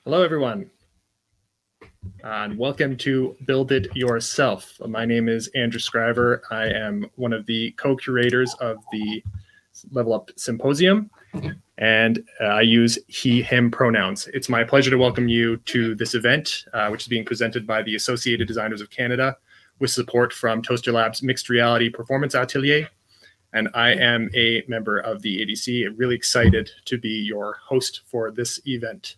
Hello, everyone, and welcome to Build It Yourself. My name is Andrew Scriver. I am one of the co-curators of the Level Up Symposium, and I use he, him pronouns. It's my pleasure to welcome you to this event, which is being presented by the Associated Designers of Canada with support from Toasterlab's Mixed Reality Performance Atelier. And I am a member of the ADC. I'm really excited to be your host for this event.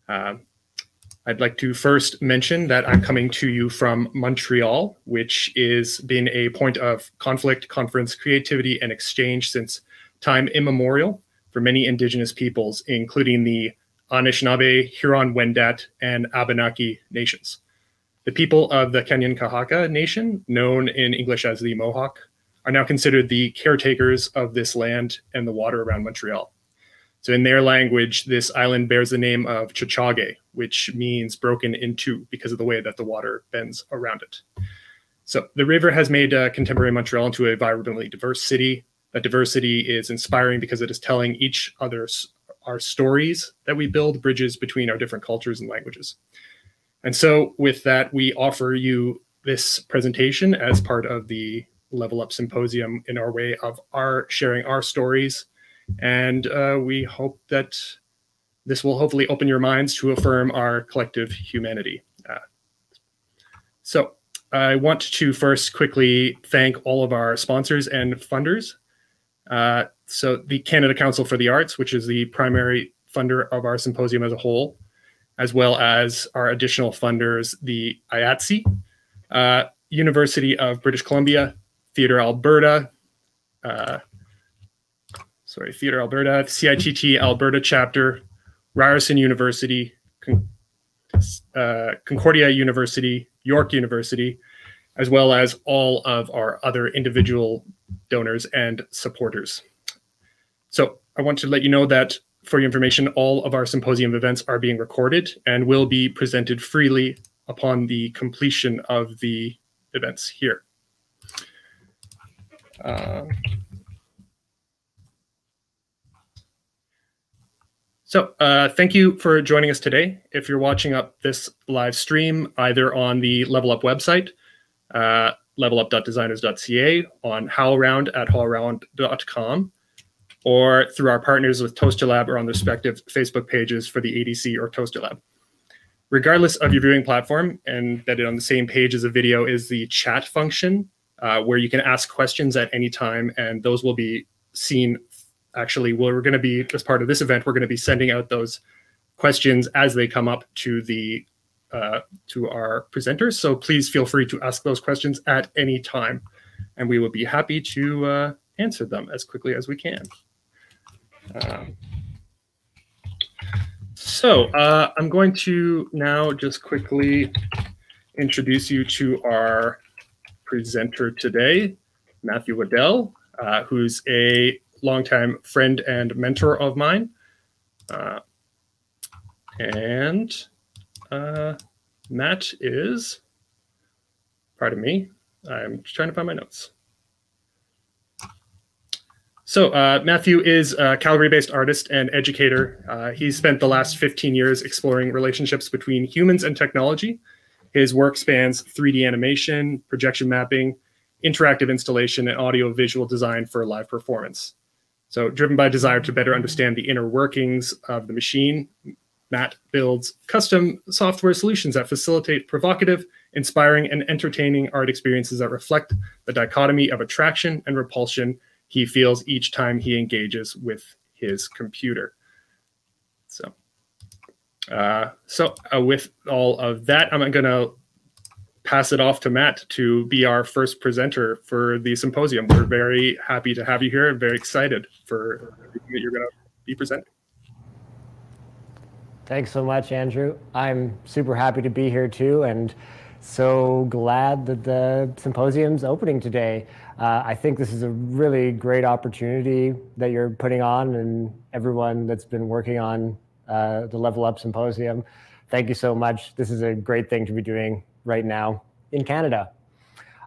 I'd like to first mention that I'm coming to you from Montreal, which has been a point of conflict, conference, creativity, and exchange since time immemorial for many Indigenous peoples, including the Anishinaabe, Huron-Wendat, and Abenaki nations. The people of the Kanyankahaka Nation, known in English as the Mohawk, are now considered the caretakers of this land and the water around Montreal. So in their language, this island bears the name of Chachage, which means broken in two because of the way that the water bends around it. So the river has made contemporary Montreal into a vibrantly diverse city. That diversity is inspiring because it is telling each other's our stories that we build bridges between our different cultures and languages. And so with that, we offer you this presentation as part of the Level Up Symposium in our way of sharing our stories. And we hope that this will hopefully open your minds to affirm our collective humanity. So I want to first quickly thank all of our sponsors and funders. So the Canada Council for the Arts, which is the primary funder of our symposium as a whole, as well as our additional funders, the IATSE, University of British Columbia, Theatre Alberta, CITT Alberta chapter, Ryerson University, Concordia University, York University, as well as all of our other individual donors and supporters. So I want to let you know that for your information, all of our symposium events are being recorded and will be presented freely upon the completion of the events here. So thank you for joining us today. If you're watching up this live stream, either on the Level Up website, levelup.designers.ca, on HowlRound at howlround.com, or through our partners with Toasterlab or on the respective Facebook pages for the ADC or Toasterlab. Regardless of your viewing platform, and embedded on the same page as a video is the chat function, where you can ask questions at any time, and those will be seen. Actually, we're going to be, as part of this event, we're going to be sending out those questions as they come up to the to our presenters. So please feel free to ask those questions at any time, and we will be happy to answer them as quickly as we can. I'm going to now just quickly introduce you to our presenter today, Matthew Waddell, who's a longtime friend and mentor of mine. Matt is, pardon me, I'm just trying to find my notes. So Matthew is a Calgary-based artist and educator. He spent the last 15 years exploring relationships between humans and technology. His work spans 3D animation, projection mapping, interactive installation, and audio-visual design for live performance. So driven by a desire to better understand the inner workings of the machine, Matt builds custom software solutions that facilitate provocative, inspiring, and entertaining art experiences that reflect the dichotomy of attraction and repulsion he feels each time he engages with his computer. So, with all of that, I'm going to pass it off to Matt to be our first presenter for the symposium. We're very happy to have you here and very excited for everything that you're going to be presenting. Thanks so much, Andrew. I'm super happy to be here too, and so glad that the symposium's opening today. I think this is a really great opportunity that you're putting on, and everyone that's been working on the Level Up Symposium. Thank you so much. This is a great thing to be doing right now in Canada.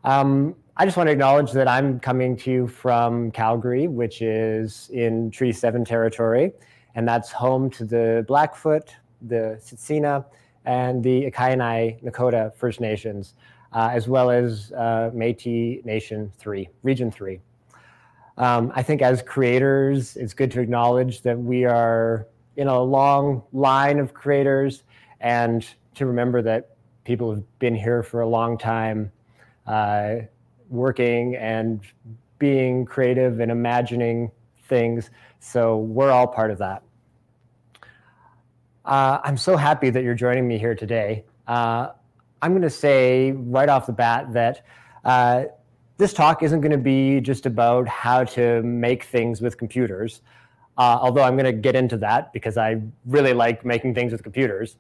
I just want to acknowledge that I'm coming to you from Calgary, which is in Treaty 7 territory, and that's home to the Blackfoot, the Tsutsina, and the Ikainai Nakota First Nations, as well as Métis Nation 3, Region 3. I think as creators, it's good to acknowledge that we are in a long line of creators, and to remember that people have been here for a long time, working and being creative and imagining things. So we're all part of that. I'm so happy that you're joining me here today. I'm going to say right off the bat that this talk isn't going to be just about how to make things with computers, although I'm going to get into that because I really like making things with computers.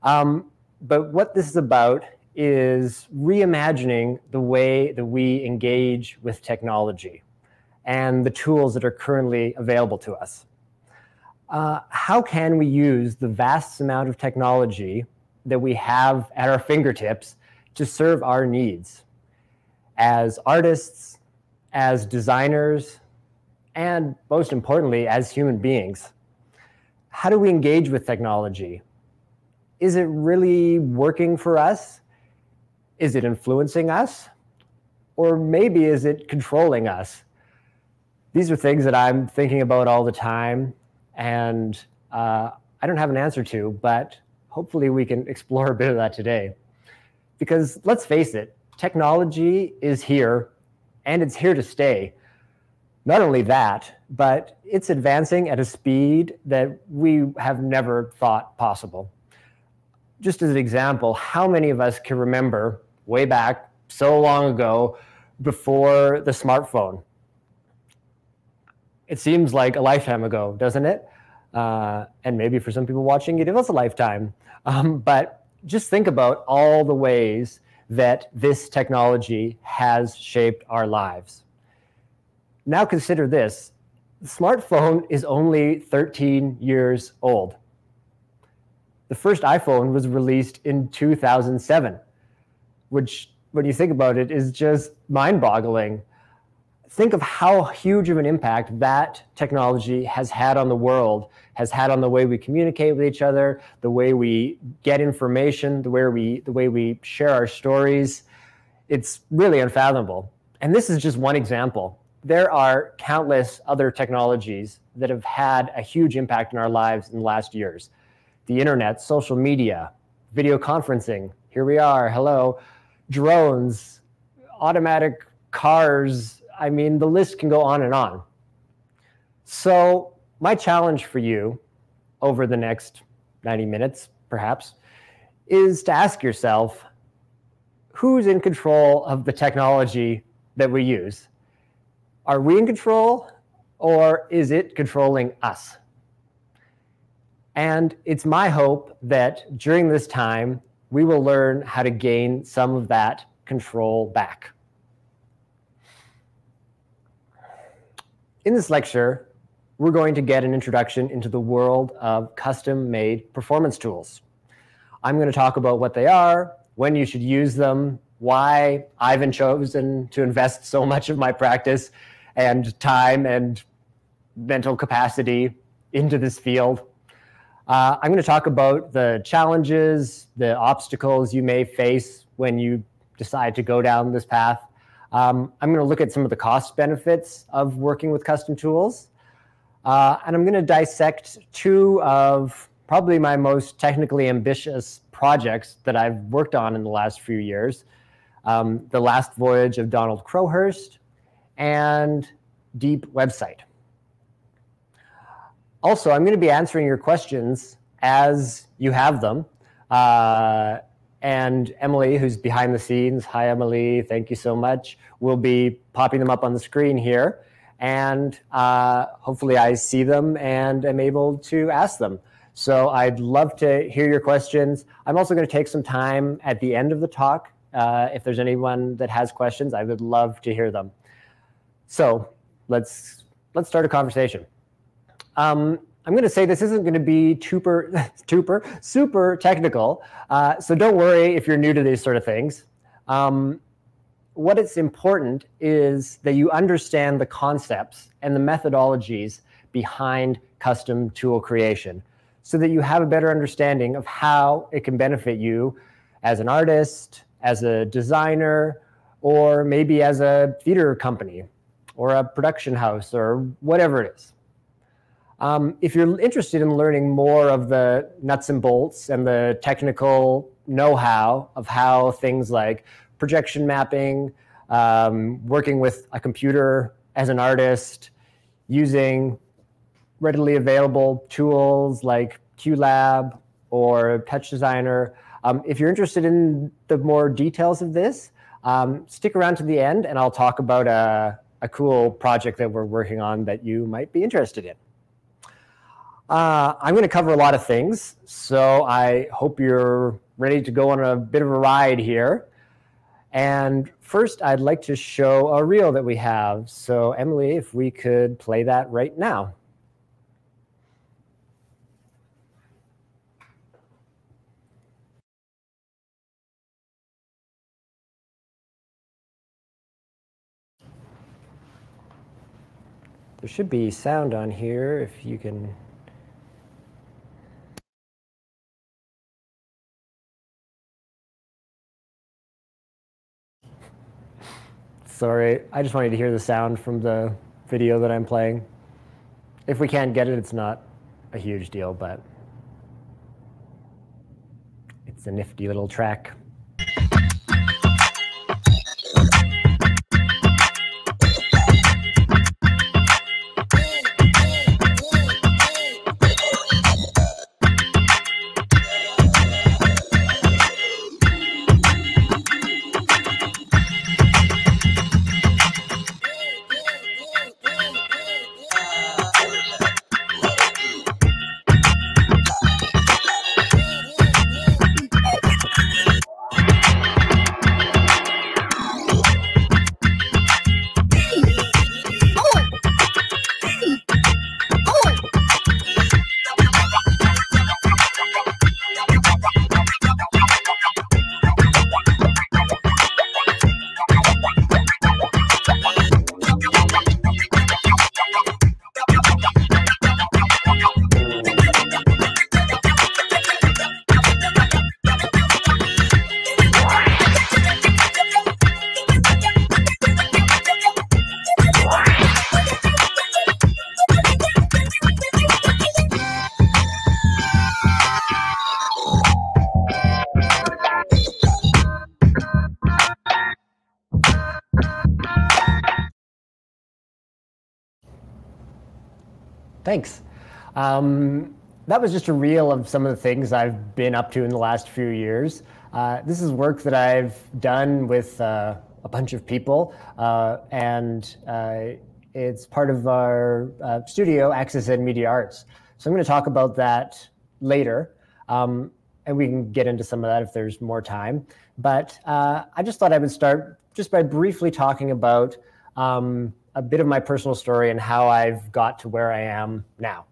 But what this is about is reimagining the way that we engage with technology and the tools that are currently available to us. How can we use the vast amount of technology that we have at our fingertips to serve our needs as artists, as designers, and most importantly, as human beings? How do we engage with technology? Is it really working for us? Is it influencing us? Or maybe is it controlling us? These are things that I'm thinking about all the time, and I don't have an answer to, but hopefully we can explore a bit of that today. Because let's face it, technology is here, and it's here to stay. Not only that, but it's advancing at a speed that we have never thought possible. Just as an example, how many of us can remember way back so long ago before the smartphone? It seems like a lifetime ago, doesn't it? And maybe for some people watching, it was a lifetime. But just think about all the ways that this technology has shaped our lives. Now consider this. The smartphone is only 13 years old. The first iPhone was released in 2007, which, when you think about it, is just mind-boggling. Think of how huge of an impact that technology has had on the world, has had on the way we communicate with each other, the way we get information, the way we share our stories. It's really unfathomable. And this is just one example. There are countless other technologies that have had a huge impact in our lives in the last years. The internet, social media, video conferencing, here we are, hello, drones, automatic cars. I mean, the list can go on and on. So my challenge for you over the next 90 minutes, perhaps, is to ask yourself, who's in control of the technology that we use? Are we in control, or is it controlling us? And it's my hope that during this time, we will learn how to gain some of that control back. In this lecture, we're going to get an introduction into the world of custom-made performance tools. I'm going to talk about what they are, when you should use them, why I've chosen to invest so much of my practice and time and mental capacity into this field. I'm going to talk about the challenges, the obstacles you may face when you decide to go down this path. I'm going to look at some of the cost benefits of working with custom tools. And I'm going to dissect two of probably my most technically ambitious projects that I've worked on in the last few years. The Last Voyage of Donald Crowhurst and Deep Website. Also, I'm going to be answering your questions as you have them. And Emily, who's behind the scenes, hi Emily, thank you so much, will be popping them up on the screen here. And hopefully I see them and am able to ask them. So I'd love to hear your questions. I'm also going to take some time at the end of the talk. If there's anyone that has questions, I would love to hear them. So let's start a conversation. I'm going to say this isn't going to be super technical, so don't worry if you're new to these sort of things. What is important is that you understand the concepts and the methodologies behind custom tool creation. so that you have a better understanding of how it can benefit you as an artist, as a designer, or maybe as a theater company or a production house or whatever it is. If you're interested in learning more of the nuts and bolts and the technical know-how of how things like projection mapping, working with a computer as an artist, using readily available tools like QLab or Touch Designer, if you're interested in the more details of this, stick around to the end and I'll talk about a cool project that we're working on that you might be interested in. I'm going to cover a lot of things, so I hope you're ready to go on a bit of a ride here. And first, I'd like to show a reel that we have. So Emily, if we could play that right now. There should be sound on here if you can. Sorry, I just wanted to hear the sound from the video that I'm playing. If we can't get it, it's not a huge deal, but it's a nifty little track. Thanks. That was just a reel of some of the things I've been up to in the last few years. This is work that I've done with a bunch of people, and it's part of our studio, Access Ed Media Arts. So I'm going to talk about that later, and we can get into some of that if there's more time. But I just thought I would start just by briefly talking about a bit of my personal story and how I've got to where I am now.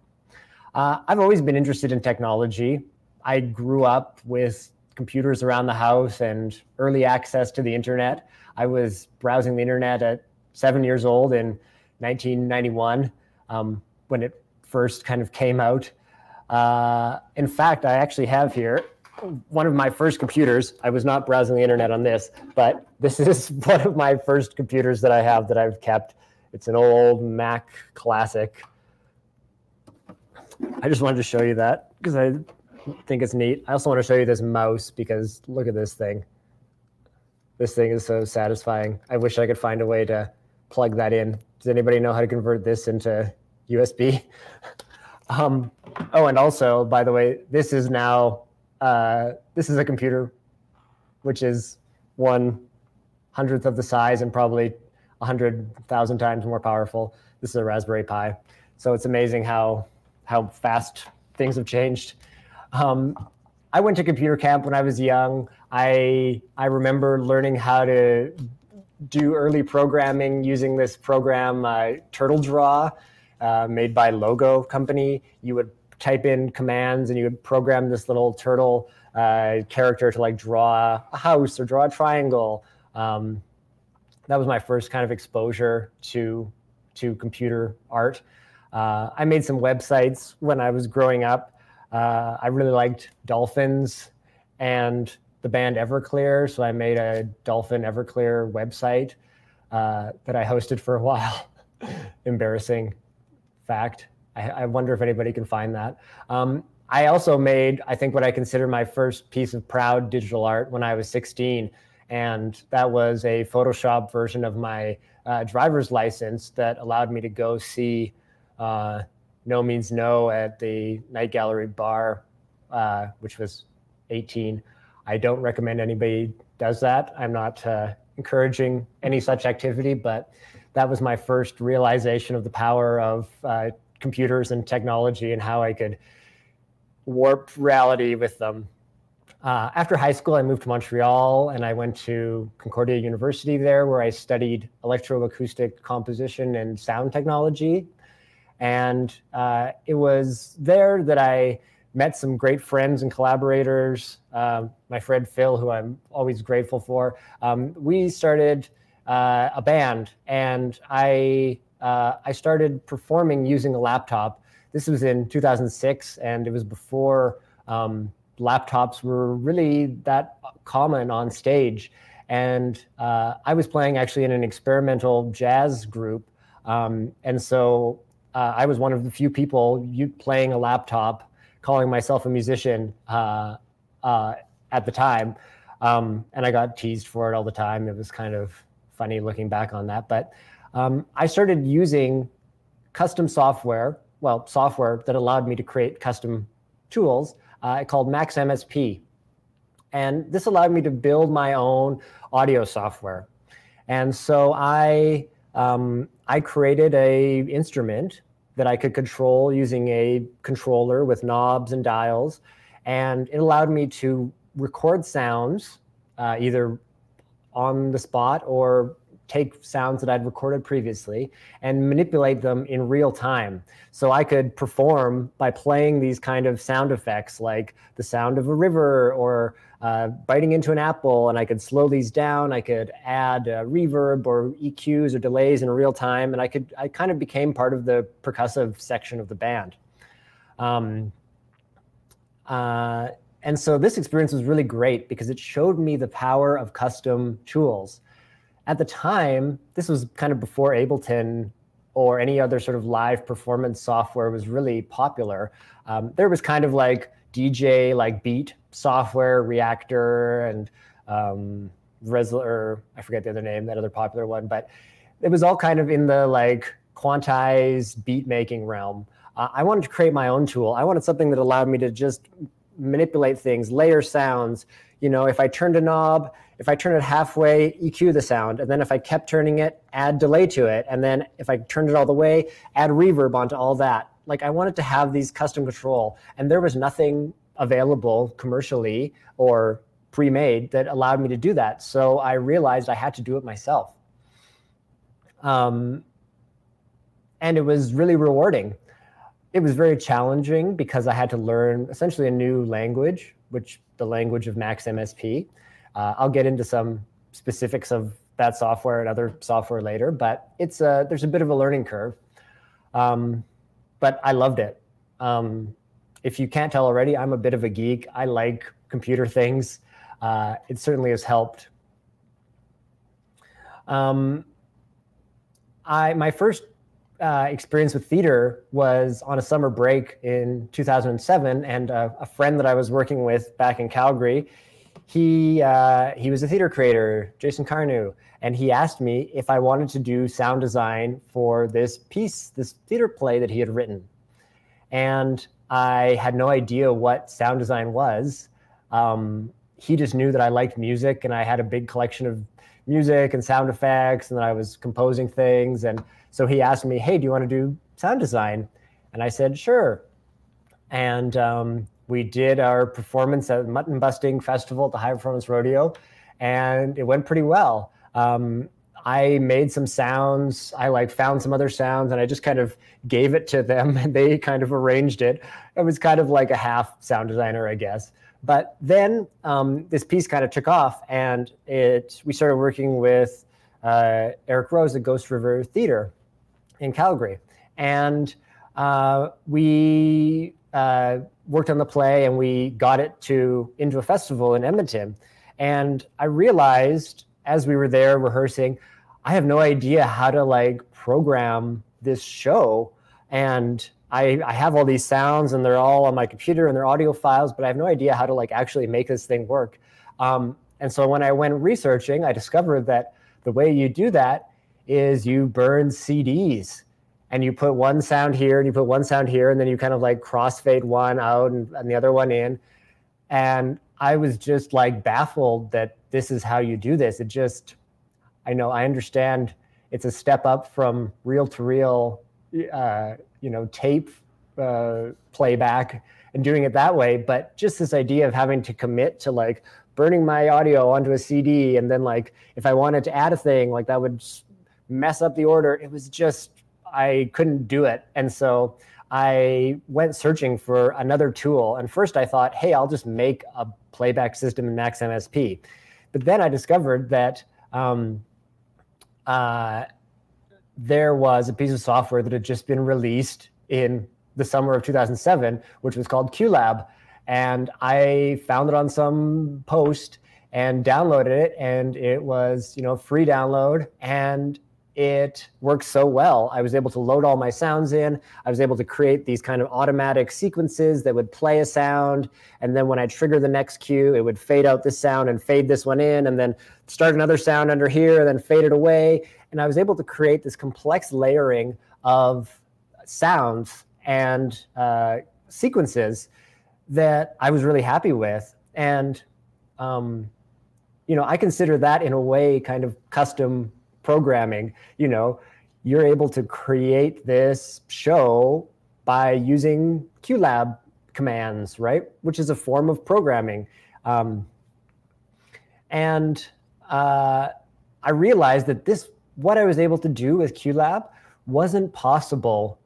I've always been interested in technology. I grew up with computers around the house and early access to the internet. I was browsing the internet at 7 years old in 1991 when it first kind of came out. In fact, I actually have here one of my first computers. I was not browsing the internet on this, but this is one of my first computers that I have that I've kept. It's an old Mac Classic. I just wanted to show you that because I think it's neat. I also want to show you this mouse because look at this thing. This thing is so satisfying. I wish I could find a way to plug that in. Does anybody know how to convert this into USB? Oh, and also, by the way, this is now, this is a computer which is 1/100th of the size and probably 100,000 times more powerful. This is a Raspberry Pi. So it's amazing how fast things have changed. I went to computer camp when I was young. I remember learning how to do early programming using this program, Turtle Draw, made by Logo Company. You would type in commands and you would program this little turtle character to like draw a house or draw a triangle. That was my first kind of exposure to computer art. I made some websites when I was growing up. I really liked dolphins and the band Everclear, so I made a Dolphin Everclear website that I hosted for a while. Embarrassing fact. I wonder if anybody can find that. I also made, I think, what I consider my first piece of proud digital art when I was 16. And that was a Photoshop version of my driver's license that allowed me to go see No Means No at the Night Gallery bar, which was 18. I don't recommend anybody does that. I'm not encouraging any such activity, but that was my first realization of the power of computers and technology and how I could warp reality with them. After high school, I moved to Montreal and I went to Concordia University there, where I studied electroacoustic composition and sound technology. And it was there that I met some great friends and collaborators. My friend Phil, who I'm always grateful for. We started a band, and I started performing using a laptop. This was in 2006, and it was before laptops were really that common on stage. And I was playing actually in an experimental jazz group. And so I was one of the few people playing a laptop, calling myself a musician at the time. And I got teased for it all the time. It was kind of funny looking back on that. But I started using custom software, software that allowed me to create custom tools called Max MSP. And this allowed me to build my own audio software. And so I created an instrument that I could control using a controller with knobs and dials. And it allowed me to record sounds either on the spot or take sounds that I'd recorded previously and manipulate them in real time. So I could perform by playing these kind of sound effects, like the sound of a river or biting into an apple, and I could slow these down. I could add reverb or EQs or delays in real time, and I kind of became part of the percussive section of the band. And so this experience was really great because it showed me the power of custom tools. At the time, this was kind of before Ableton or any other sort of live performance software was really popular. There was kind of like DJ, like beat software, Reactor, and I forget the other name, that other popular one, but it was all kind of in the like quantized beat making realm. I wanted to create my own tool. I wanted something that allowed me to just manipulate things, layer sounds. You know, if I turned a knob, if I turn it halfway, EQ the sound. And then if I kept turning it, add delay to it. And then if I turned it all the way, add reverb onto all that. Like I wanted to have these custom control. And there was nothing available commercially or pre-made that allowed me to do that. So I realized I had to do it myself. And it was really rewarding. It was very challenging because I had to learn essentially a new language, which the language of Max MSP. I'll get into some specifics of that software and other software later, but there's a bit of a learning curve. But I loved it. If you can't tell already, I'm a bit of a geek. I like computer things. It certainly has helped. My first experience with theater was on a summer break in 2007, and a friend that I was working with back in Calgary, he was a theater creator, Jason Carnew, and he asked me if I wanted to do sound design for this piece, this theater play that he had written. And I had no idea what sound design was. He just knew that I liked music, and I had a big collection of music and sound effects, and that I was composing things. And so he asked me, hey, do you want to do sound design? And I said, sure. And we did our performance at the Mutton Busting Festival at the High Performance Rodeo, and it went pretty well. I made some sounds. I found some other sounds, and I just kind of gave it to them, and they kind of arranged it. I was kind of like a half sound designer, I guess. But then this piece kind of took off, and we started working with Eric Rose at Ghost River Theater in Calgary. And we worked on the play and we got it into a festival in Edmonton. And I realized as we were there rehearsing, I have no idea how to like program this show. And I have all these sounds and they're all on my computer and they're audio files, but I have no idea how to like actually make this thing work. And so when I went researching, I discovered that the way you do that is you burn CDs and you put one sound here and you put one sound here, and then you kind of like crossfade one out and the other one in. And I was just like baffled that this is how you do this. It just, I understand it's a step up from reel to reel, tape playback and doing it that way. But just this idea of having to commit to like burning my audio onto a CD, and then like if I wanted to add a thing, like that would mess up the order. It was just, I couldn't do it. And so I went searching for another tool. And first I thought, hey, I'll just make a playback system in Max MSP. But then I discovered that there was a piece of software that had just been released in the summer of 2007, which was called QLab. And I found it on some post and downloaded it, and it was, free download, and it works so well. I was able to load all my sounds in. I was able to create these kind of automatic sequences that would play a sound. And then when I trigger the next cue, it would fade out this sound and fade this one in, and then start another sound under here, and then fade it away. And I was able to create this complex layering of sounds and sequences that I was really happy with. And, I consider that in a way kind of custom programming. You're able to create this show by using QLab commands, right? Which is a form of programming. And I realized that what I was able to do with QLab wasn't possible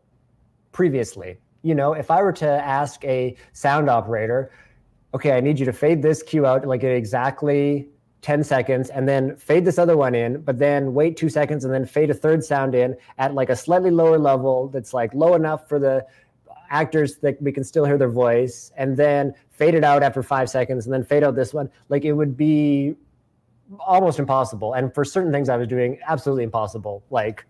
previously. If I were to ask a sound operator, okay, I need you to fade this cue out like at exactly 10 seconds and then fade this other one in, but then wait 2 seconds and then fade a third sound in at like a slightly lower level that's like low enough for the actors that we can still hear their voice, and then fade it out after 5 seconds and then fade out this one. Like it would be almost impossible. And for certain things I was doing, absolutely impossible, like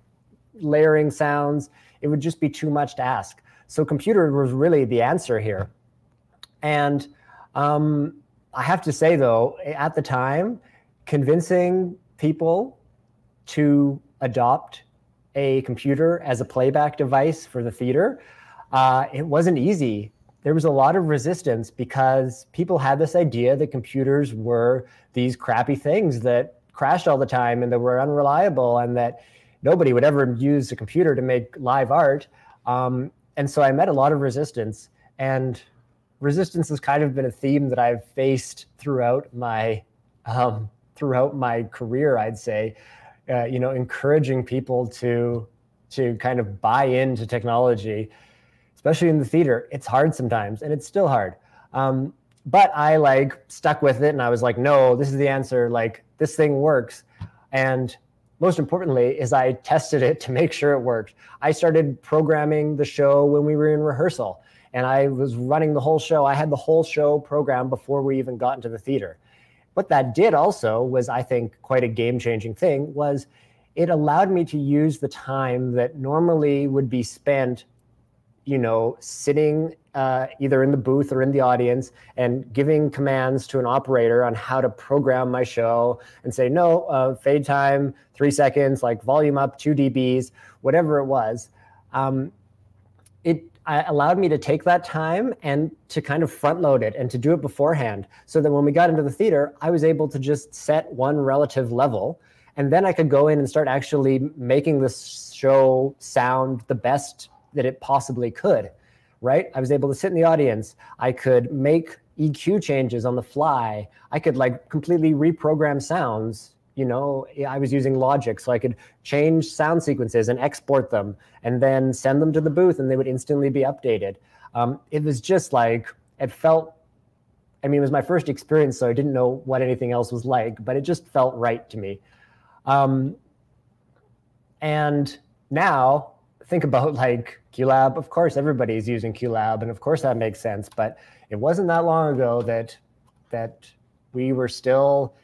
layering sounds. It would just be too much to ask. So computer was really the answer here. And I have to say, though, at the time, convincing people to adopt a computer as a playback device for the theater, it wasn't easy. There was a lot of resistance because people had this idea that computers were these crappy things that crashed all the time and that were unreliable and that nobody would ever use a computer to make live art. And so I met a lot of resistance, and resistance has kind of been a theme that I've faced throughout my career, I'd say. Encouraging people to kind of buy into technology, especially in the theater. It's hard sometimes, and it's still hard. But I stuck with it, and I was like, no, this is the answer. Like, this thing works. And most importantly is I tested it to make sure it worked. I started programming the show when we were in rehearsal, and I was running the whole show. I had the whole show programmed before we even got into the theater. What that did also was, I think, quite a game-changing thing, was it allowed me to use the time that normally would be spent, sitting either in the booth or in the audience and giving commands to an operator on how to program my show and say, no, fade time, 3 seconds, like volume up 2 dBs, whatever it was. It allowed me to take that time and to kind of front load it and to do it beforehand, so that when we got into the theater, I was able to just set one relative level, and then I could go in and start actually making this show sound the best that it possibly could, right? I was able to sit in the audience. I could make EQ changes on the fly. I could completely reprogram sounds. I was using Logic, so I could change sound sequences and export them and then send them to the booth, and they would instantly be updated. It was just it felt, it was my first experience, so I didn't know what anything else was like, but it just felt right to me. And now, think about like QLab, of course, everybody's using QLab, and of course that makes sense. But it wasn't that long ago that we were still,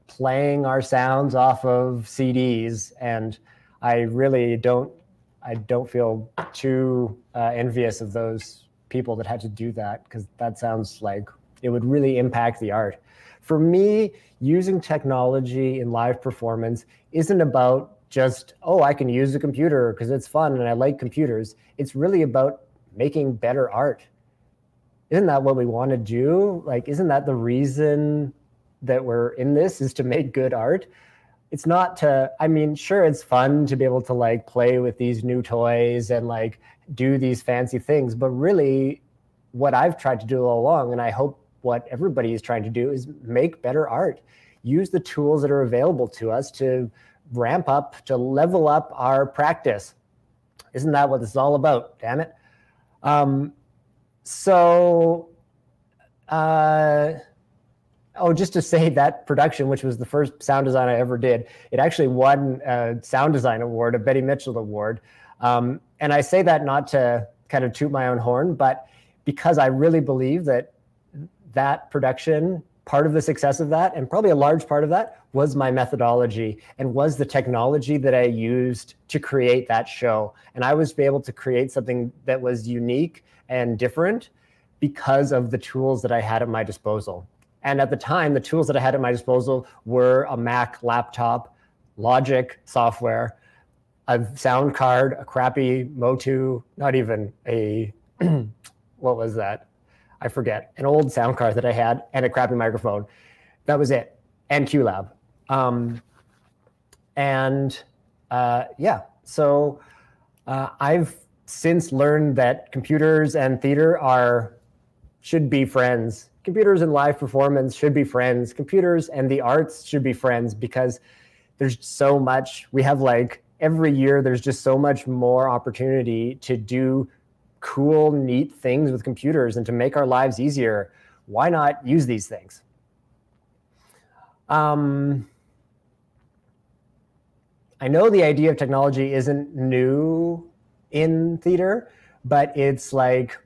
playing our sounds off of CDs, and I really don't feel too envious of those people that had to do that, because that sounds like it would really impact the art. For me, using technology in live performance isn't about just, oh, I can use a computer because it's fun and I like computers. It's really about making better art. Isn't that what we want to do? Like, isn't that the reason that we're in this, is to make good art? It's not to, I mean, sure, it's fun to be able to like play with these new toys and like do these fancy things, but really what I've tried to do all along, and I hope what everybody is trying to do, is make better art. Use the tools that are available to us to ramp up, to level up our practice. Isn't that what this is all about? Damn it. Just to say that production, which was the first sound design I ever did, it actually won a sound design award, a Betty Mitchell award. And I say that not to kind of toot my own horn, but because I really believe that that production, part of the success of that, and probably a large part of that, was my methodology and was the technology that I used to create that show. And I was able to create something that was unique and different because of the tools that I had at my disposal. And at the time, the tools that I had at my disposal were a Mac laptop, Logic software, a sound card, a crappy Motu, not even a, what was that? I forget, an old sound card that I had, and a crappy microphone. That was it, and QLab. I've since learned that computers and theater should be friends. Computers and live performance should be friends. Computers and the arts should be friends, because there's so much, we have like, every year there's just so much more opportunity to do cool, neat things with computers and to make our lives easier. Why not use these things? I know the idea of technology isn't new in theater, but it's like,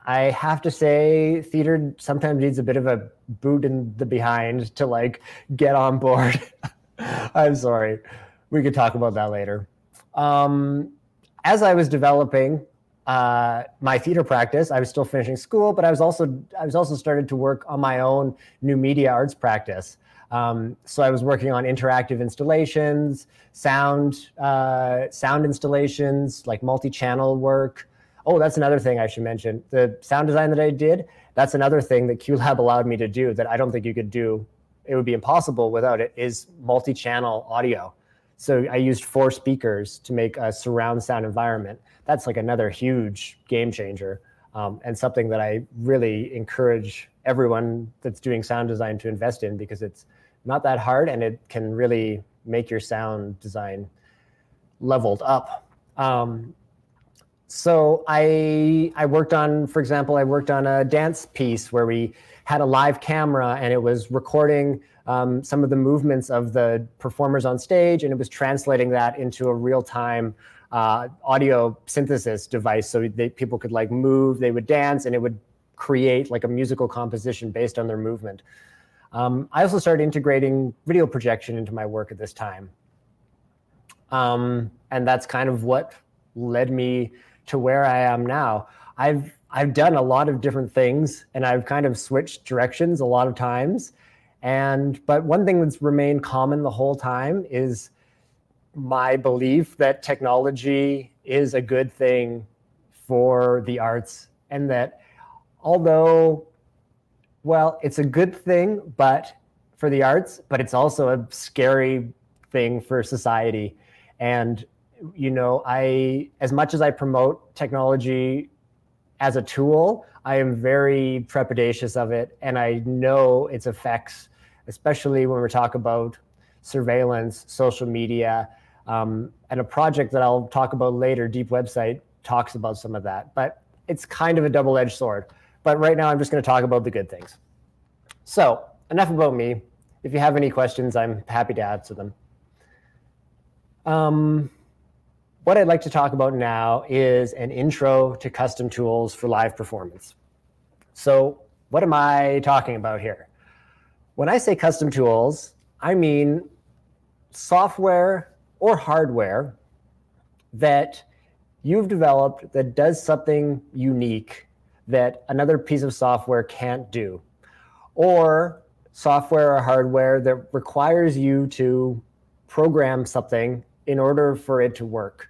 I have to say, theater sometimes needs a bit of a boot in the behind to like get on board. I'm sorry. We could talk about that later. As I was developing my theater practice, I was still finishing school, but I was also started to work on my own new media arts practice. So I was working on interactive installations, sound installations, like multi-channel work. Oh, that's another thing I should mention. The sound design that I did, that's another thing that QLab allowed me to do that I don't think you could do. It would be impossible without it, is multi-channel audio. So I used 4 speakers to make a surround sound environment. That's like another huge game changer, and something that I really encourage everyone that's doing sound design to invest in, because it's not that hard and it can really make your sound design leveled up. So I worked on, for example, a dance piece where we had a live camera and it was recording some of the movements of the performers on stage, and it was translating that into a real-time audio synthesis device, so people could like move, they would dance, and it would create like a musical composition based on their movement. I also started integrating video projection into my work at this time. And that's kind of what led me to where I am now. I've done a lot of different things, and I've kind of switched directions a lot of times. But one thing that's remained common the whole time is my belief that technology is a good thing for the arts, and that although, well, it's a good thing for the arts, but it's also a scary thing for society. And as much as I promote technology as a tool, I am very trepidatious of it, and I know its effects, especially when we talk about surveillance, social media, and a project that I'll talk about later, Deep Website, talks about some of that. But it's kind of a double-edged sword. But right now, I'm just going to talk about the good things. So enough about me. If you have any questions, I'm happy to answer them. what I'd like to talk about now is an intro to custom tools for live performance. So what am I talking about here? When I say custom tools, I mean software or hardware that you've developed that does something unique that another piece of software can't do, or software or hardware that requires you to program something in order for it to work,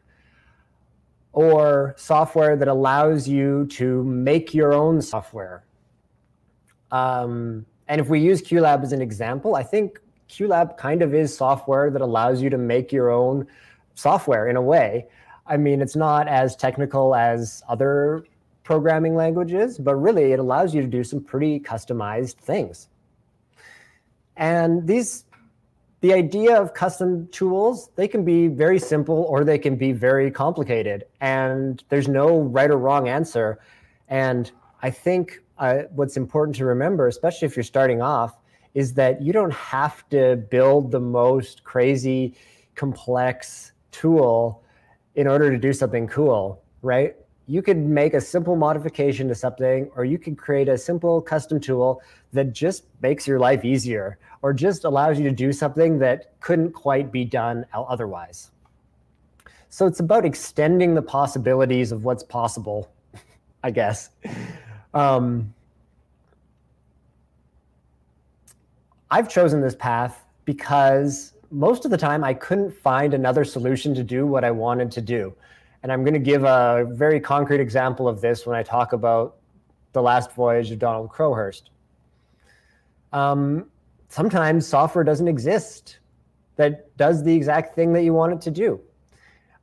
or software that allows you to make your own software. And if we use QLab as an example, I think QLab kind of is software that allows you to make your own software in a way. I mean, it's not as technical as other programming languages, but really it allows you to do some pretty customized things. And the idea of custom tools, they can be very simple or they can be very complicated. And there's no right or wrong answer. And I think what's important to remember, especially if you're starting off, is that you don't have to build the most crazy, complex tool in order to do something cool, right? You could make a simple modification to something, or you could create a simple custom tool that just makes your life easier, or just allows you to do something that couldn't quite be done otherwise. So it's about extending the possibilities of what's possible, I guess. I've chosen this path because most of the time I couldn't find another solution to do what I wanted to do. And I'm going to give a very concrete example of this when I talk about The Last Voyage of Donald Crowhurst. Sometimes software doesn't exist that does the exact thing that you want it to do.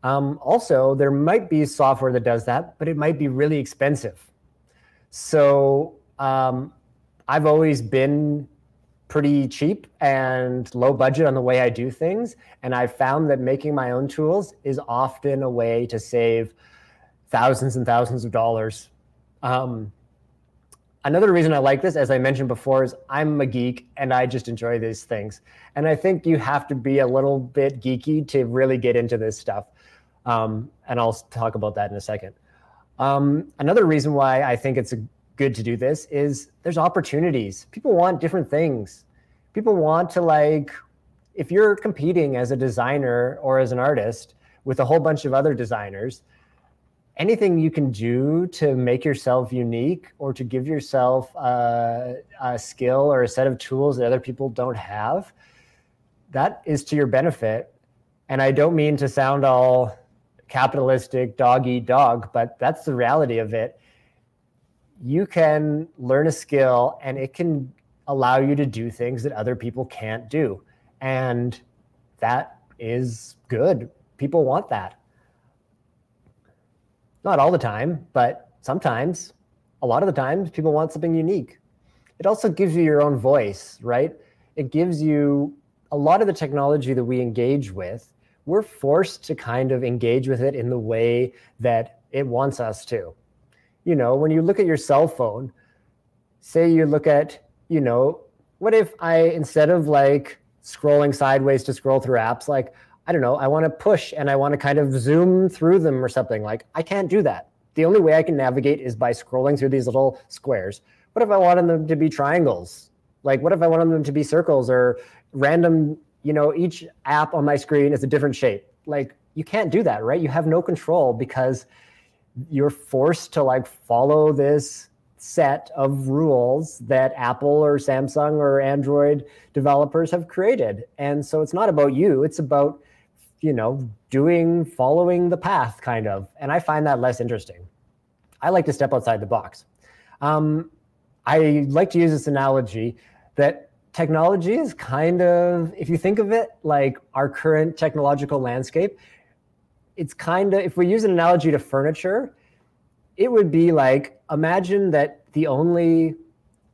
Also, there might be software that does that, but it might be really expensive. So I've always been pretty cheap and low budget on the way I do things. And I've found that making my own tools is often a way to save thousands and thousands of dollars. Another reason I like this, as I mentioned before, is I'm a geek and I just enjoy these things. And I think you have to be a little bit geeky to really get into this stuff. And I'll talk about that in a second. Another reason why I think it's good to do this is there's opportunities. People want different things. People want to, like, if you're competing as a designer or as an artist with a whole bunch of other designers, anything you can do to make yourself unique or to give yourself a skill or a set of tools that other people don't have, that is to your benefit. And I don't mean to sound all capitalistic, dog eat dog, but that's the reality of it. You can learn a skill and it can allow you to do things that other people can't do. And that is good. People want that. Not all the time, but sometimes, a lot of the times, people want something unique. It also gives you your own voice, right? It gives you a lot of the technology that we engage with. We're forced to kind of engage with it in the way that it wants us to. You know, when you look at your cell phone, say you look at, you know, what if I, instead of like scrolling sideways to scroll through apps, like, I don't know, I want to push and I want to kind of zoom through them or something. Like, I can't do that. The only way I can navigate is by scrolling through these little squares. What if I wanted them to be triangles? Like, what if I wanted them to be circles or random, you know, each app on my screen is a different shape? Like, you can't do that, right? You have no control because you're forced to like follow this set of rules that Apple or Samsung or Android developers have created. And so it's not about you, it's about, you know, following the path kind of. And I find that less interesting. I like to step outside the box. I like to use this analogy that technology is kind of, if you think of it like our current technological landscape, it's kind of, if we use an analogy to furniture, it would be like, imagine that the only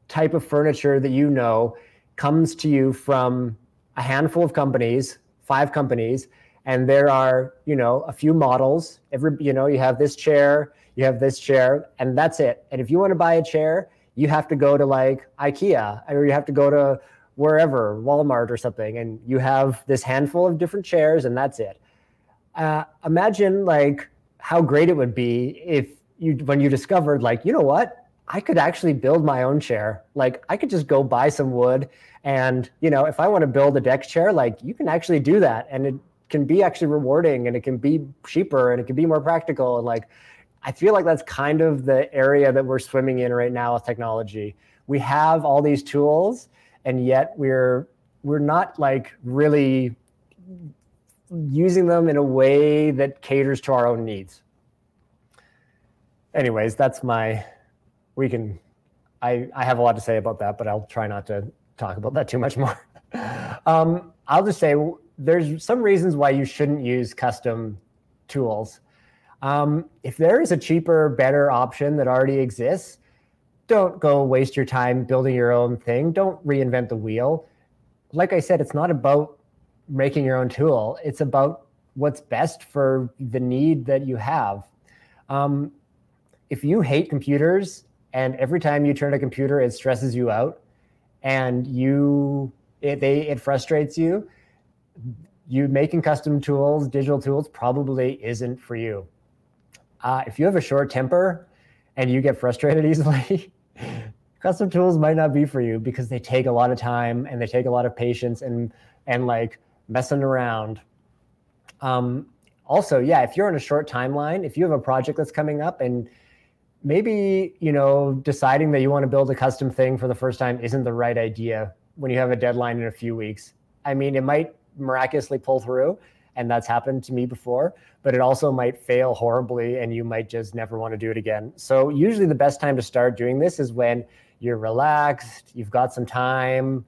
type of furniture that you know comes to you from a handful of companies, 5 companies, and there are, you know, a few models. You know, you have this chair, and that's it. And if you want to buy a chair, you have to go to like IKEA, or you have to go to wherever, Walmart or something, and you have this handful of different chairs, and that's it. imagine like how great it would be if when you discovered like, you know what, I could actually build my own chair. Like I could just go buy some wood and, you know, if I want to build a deck chair, like you can actually do that. And it can be actually rewarding and it can be cheaper and it can be more practical. And like, I feel like that's kind of the area that we're swimming in right now with technology. We have all these tools and yet we're not like really using them in a way that caters to our own needs. Anyways, that's my, I have a lot to say about that, but I'll try not to talk about that too much more. I'll just say there's some reasons why you shouldn't use custom tools. If there is a cheaper, better option that already exists, don't go waste your time building your own thing. Don't reinvent the wheel. Like I said, it's not about making your own tool. It's about what's best for the need that you have. If you hate computers and every time you turn a computer, it stresses you out and it frustrates you, making custom tools, digital tools probably isn't for you. If you have a short temper and you get frustrated easily, custom tools might not be for you because they take a lot of time and they take a lot of patience and like messing around. Also, yeah, if you're on a short timeline, if you have a project that's coming up and maybe, you know, deciding that you want to build a custom thing for the first time isn't the right idea when you have a deadline in a few weeks. I mean, it might miraculously pull through, and that's happened to me before, but it also might fail horribly and you might just never want to do it again. So usually the best time to start doing this is when you're relaxed, you've got some time,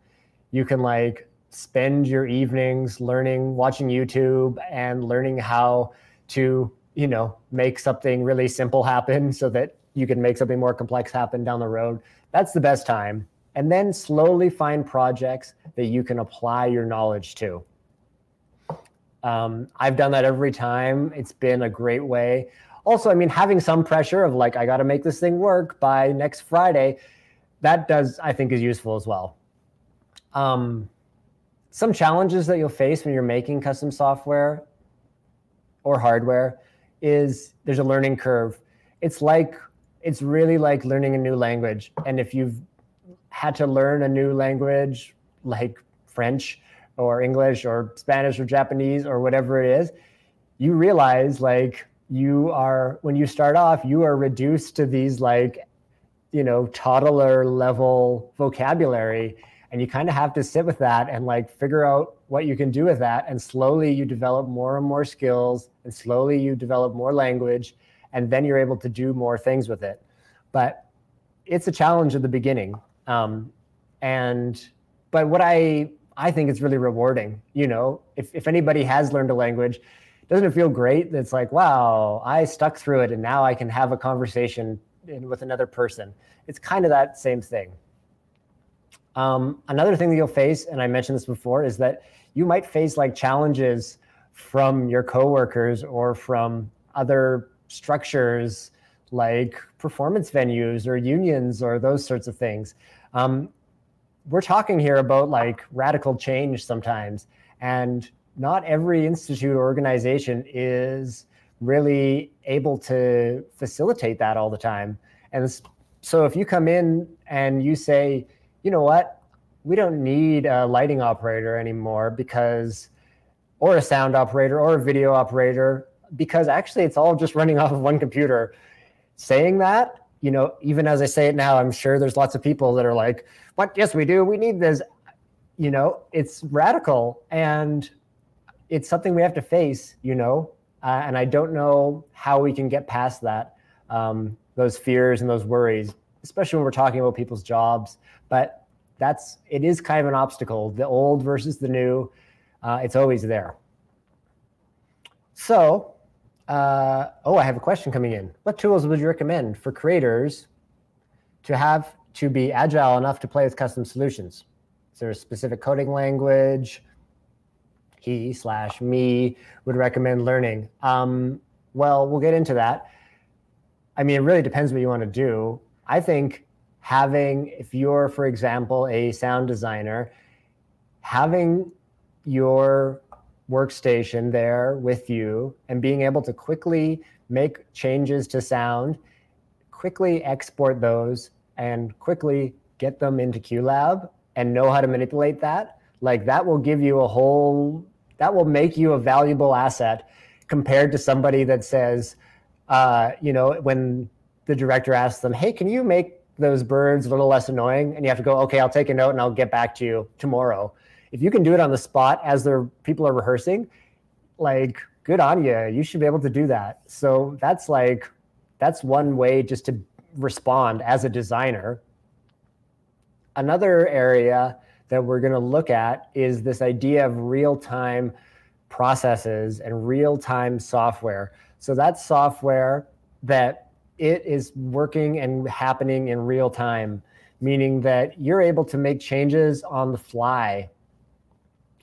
you can like spend your evenings learning, watching YouTube and learning how to, you know, make something really simple happen so that you can make something more complex happen down the road. That's the best time. And then slowly find projects that you can apply your knowledge to. I've done that every time. It's been a great way. Also, I mean, having some pressure of like, I got to make this thing work by next Friday, that does, I think, is useful as well. Some challenges that you'll face when you're making custom software or hardware is there's a learning curve. It's really like learning a new language. And if you've had to learn a new language like French or English or Spanish or Japanese or whatever it is, you realize like when you start off, you are reduced to these like, you know, toddler level vocabulary. And you kind of have to sit with that and like figure out what you can do with that. And slowly you develop more and more skills and slowly you develop more language and then you're able to do more things with it. But it's a challenge at the beginning. But what I think it's really rewarding, you know, if anybody has learned a language, doesn't it feel great? It's like, wow, I stuck through it and now I can have a conversation with another person. It's kind of that same thing. Another thing that you'll face, and I mentioned this before, is that you might face like challenges from your coworkers or from other structures like performance venues or unions or those sorts of things. We're talking here about like radical change sometimes, and not every institute or organization is really able to facilitate that all the time. And so if you come in and you say, you know what, we don't need a lighting operator anymore or a sound operator or a video operator, because actually it's all just running off of one computer. Saying that, you know, even as I say it now, I'm sure there's lots of people that are like, what? Yes, we do. We need this. You know, it's radical and it's something we have to face, you know, and I don't know how we can get past that, those fears and those worries, especially when we're talking about people's jobs. But it is kind of an obstacle, the old versus the new. It's always there. So, I have a question coming in. What tools would you recommend for creators to be agile enough to play with custom solutions? Is there a specific coding language he/me would recommend learning? Well, we'll get into that. I mean, it really depends what you want to do. I think if you're, for example, a sound designer, having your workstation there with you and being able to quickly make changes to sound, quickly export those, and quickly get them into QLab and know how to manipulate that, like that will give you that will make you a valuable asset compared to somebody that says, when the director asks them, hey, can you make those birds a little less annoying? And you have to go, okay, I'll take a note and I'll get back to you tomorrow. If you can do it on the spot as people are rehearsing, like, good on you. You should be able to do that. So that's one way just to respond as a designer. Another area that we're going to look at is this idea of real-time processes and real-time software. So that's software that it is working and happening in real time, meaning that you're able to make changes on the fly,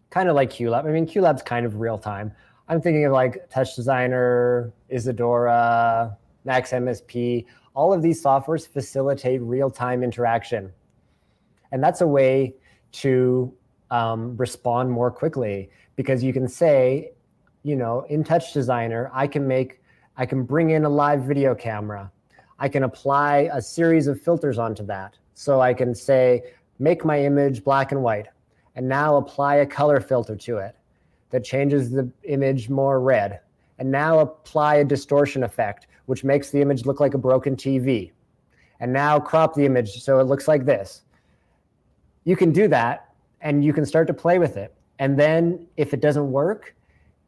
kind of like QLab. I mean, QLab's kind of real time. I'm thinking of like Touch Designer, Isadora, Max MSP. All of these softwares facilitate real-time interaction. And that's a way to respond more quickly, because you can say, in Touch Designer, I can bring in a live video camera. I can apply a series of filters onto that. So I can say, make my image black and white, and now apply a color filter to it that changes the image more red. And now apply a distortion effect, which makes the image look like a broken TV. And now crop the image so it looks like this. You can do that, and you can start to play with it. And then if it doesn't work,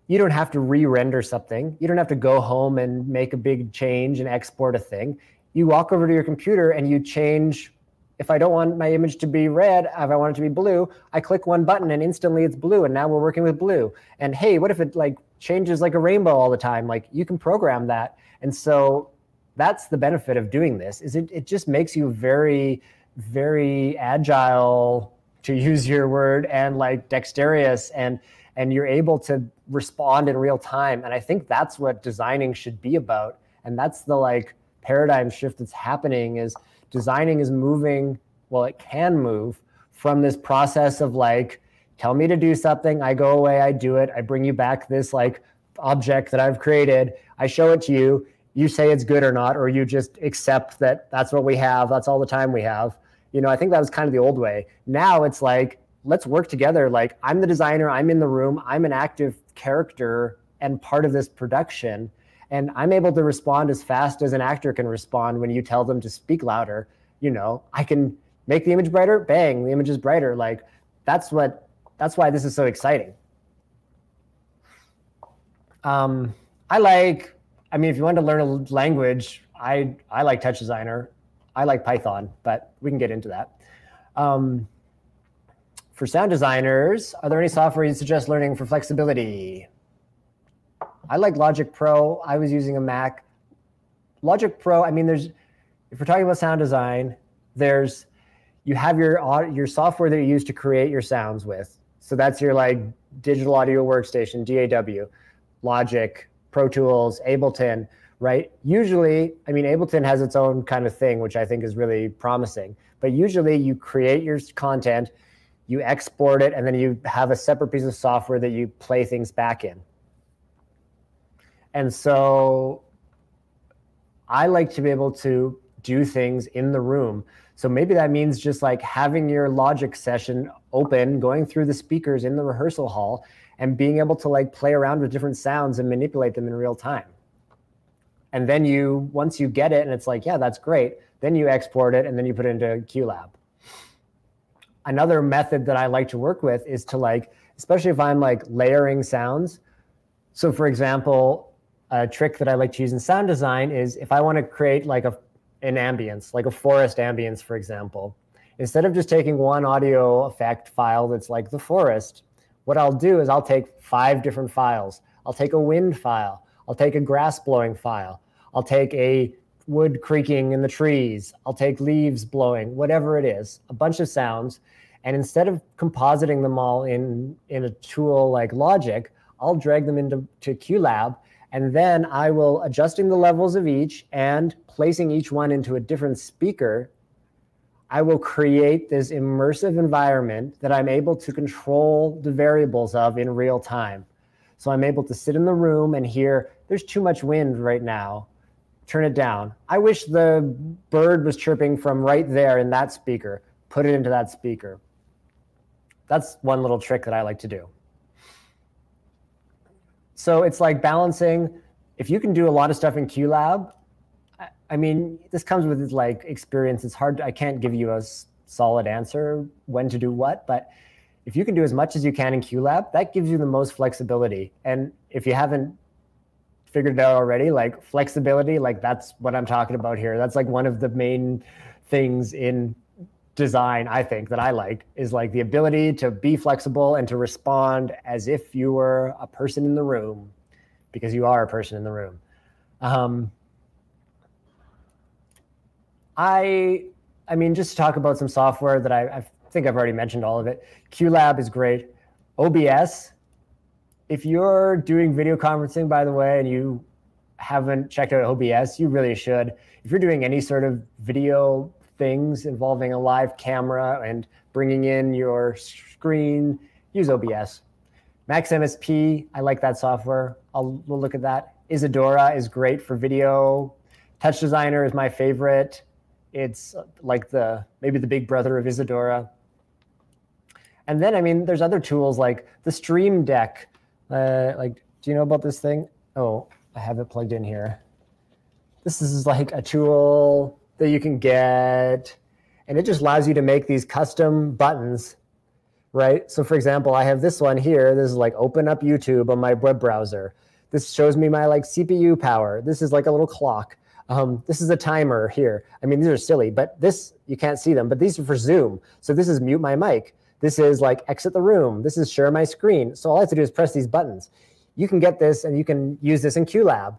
you don't have to re-render something. You don't have to go home and make a big change and export a thing. You walk over to your computer and you change. If I don't want my image to be red, if I want it to be blue, I click one button and instantly it's blue, and now we're working with blue. And hey, what if it changes like a rainbow all the time? Like, you can program that. And so that's the benefit of doing this, is it just makes you very, very agile, to use your word, and dexterous, and you're able to respond in real time. And I think that's what designing should be about. And that's the paradigm shift that's happening, is designing is moving, well, it can move from this process of tell me to do something, I go away, I do it, I bring you back this object that I've created, I show it to you, you say it's good or not, or you just accept that that's what we have, that's all the time we have. I think that was kind of the old way. Now it's let's work together. I'm the designer, I'm in the room, I'm an active character and part of this production, and I'm able to respond as fast as an actor can respond when you tell them to speak louder. I can make the image brighter, bang, the image is brighter. That's why this is so exciting. If you want to learn a language, I like Touch Designer. I like Python, but we can get into that. For sound designers, are there any software you suggest learning for flexibility? I like Logic Pro. I was using a Mac. Logic Pro, if we're talking about sound design, you have your software that you use to create your sounds with. So that's your digital audio workstation, DAW, Logic, Pro Tools, Ableton, right? Usually, Ableton has its own kind of thing, which I think is really promising. But usually you create your content, you export it, and then you have a separate piece of software that you play things back in. And so I like to be able to do things in the room. So maybe that means just having your Logic session open, going through the speakers in the rehearsal hall, and being able to play around with different sounds and manipulate them in real time. And then once you get it and it's yeah, that's great, then you export it and then you put it into QLab. Another method that I like to work with is to especially if I'm layering sounds. So for example, a trick that I like to use in sound design is if I want to create an ambience, a forest ambience, for example, instead of just taking one audio effect file that's the forest, what I'll do is I'll take 5 different files. I'll take a wind file. I'll take a grass blowing file. I'll take a wood creaking in the trees. I'll take leaves blowing, whatever it is, a bunch of sounds. And instead of compositing them all in a tool like Logic, I'll drag them into QLab, and then I will, adjusting the levels of each and placing each one into a different speaker, I will create this immersive environment that I'm able to control the variables of in real time. So I'm able to sit in the room and hear, there's too much wind right now. Turn it down. I wish the bird was chirping from right there in that speaker. Put it into that speaker. That's one little trick that I like to do. So it's like balancing. If you can do a lot of stuff in QLab, I mean, this comes with like experience. It's hard. I can't give you a solid answer when to do what, but if you can do as much as you can in QLab, that gives you the most flexibility. And if you haven't figured it out already, like flexibility, like that's what I'm talking about here. That's like one of the main things in design, I think, that I like, is like the ability to be flexible and to respond as if you were a person in the room, because you are a person in the room. I mean, just to talk about some software that I think I've already mentioned all of it. QLab is great. OBS, if you're doing video conferencing, by the way, and you haven't checked out OBS, you really should. If you're doing any sort of video things involving a live camera and bringing in your screen, use OBS. Max MSP, I like that software. We'll look at that. Isadora is great for video. Touch Designer is my favorite. It's like maybe the big brother of Isadora. And then, I mean, there's other tools like the Stream Deck. Like, do you know about this thing? Oh, I have it plugged in here. This is like a tool that you can get, and it just allows you to make these custom buttons, right? So for example, I have this one here. This is like open up YouTube on my web browser. This shows me my like CPU power. This is like a little clock. This is a timer here. I mean, these are silly, but this, you can't see them, but these are for Zoom. So this is mute my mic. This is like exit the room. This is share my screen. So all I have to do is press these buttons. You can get this and you can use this in QLab.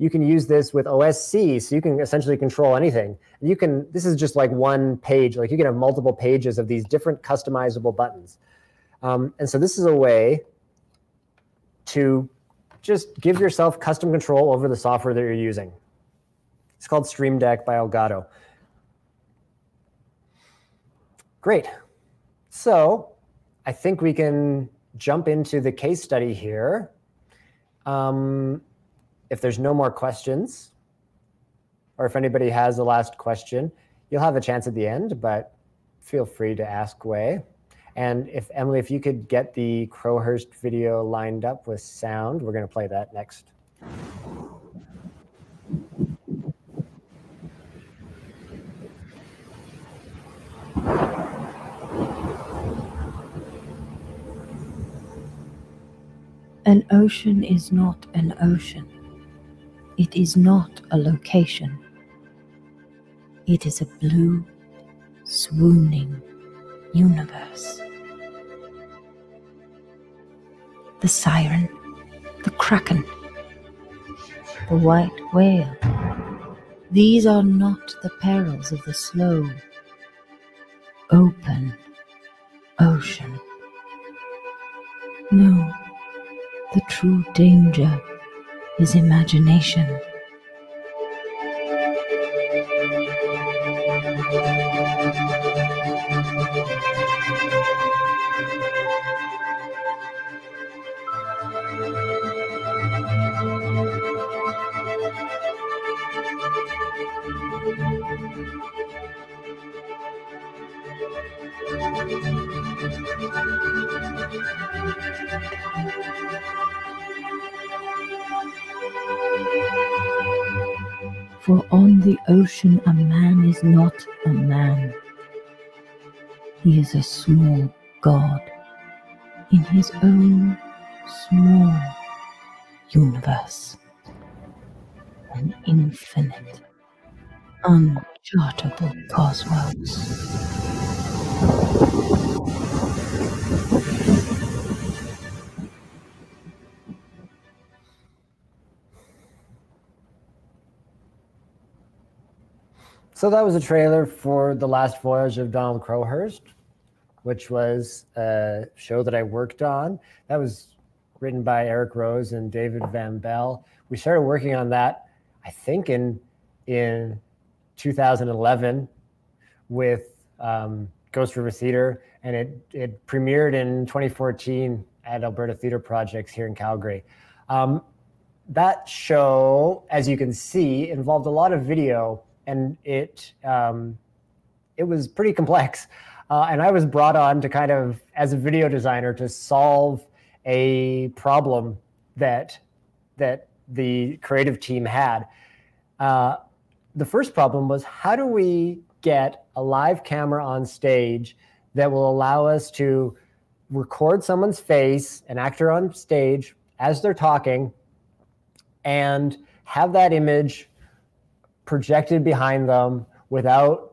You can use this with OSC, so you can essentially control anything. You can, this is just like one page, like you can have multiple pages of these different customizable buttons. And so this is a way to just give yourself custom control over the software that you're using. It's called Stream Deck by Elgato. Great. So I think we can jump into the case study here. If there's no more questions, or if anybody has a last question, you'll have a chance at the end, but feel free to ask away. And if Emily, if you could get the Crowhurst video lined up with sound, we're going to play that next. An ocean is not an ocean. It is not a location. It is a blue, swooning universe. The siren, the kraken, the white whale. These are not the perils of the slow, open ocean. No, the true danger is imagination. For on the ocean a man is not a man. He is a small god in his own small universe. An infinite, unchartable cosmos. So that was a trailer for The Last Voyage of Donald Crowhurst, which was a show that I worked on. That was written by Eric Rose and David Van Bell. We started working on that, I think, in 2011 with Ghost River Theater, and it premiered in 2014 at Alberta Theatre Projects here in Calgary. That show, as you can see, involved a lot of video, and it was pretty complex. And I was brought on to kind of, as a video designer, to solve a problem that the creative team had. The first problem was, how do we get a live camera on stage that will allow us to record someone's face, an actor on stage, as they're talking, and have that image projected behind them without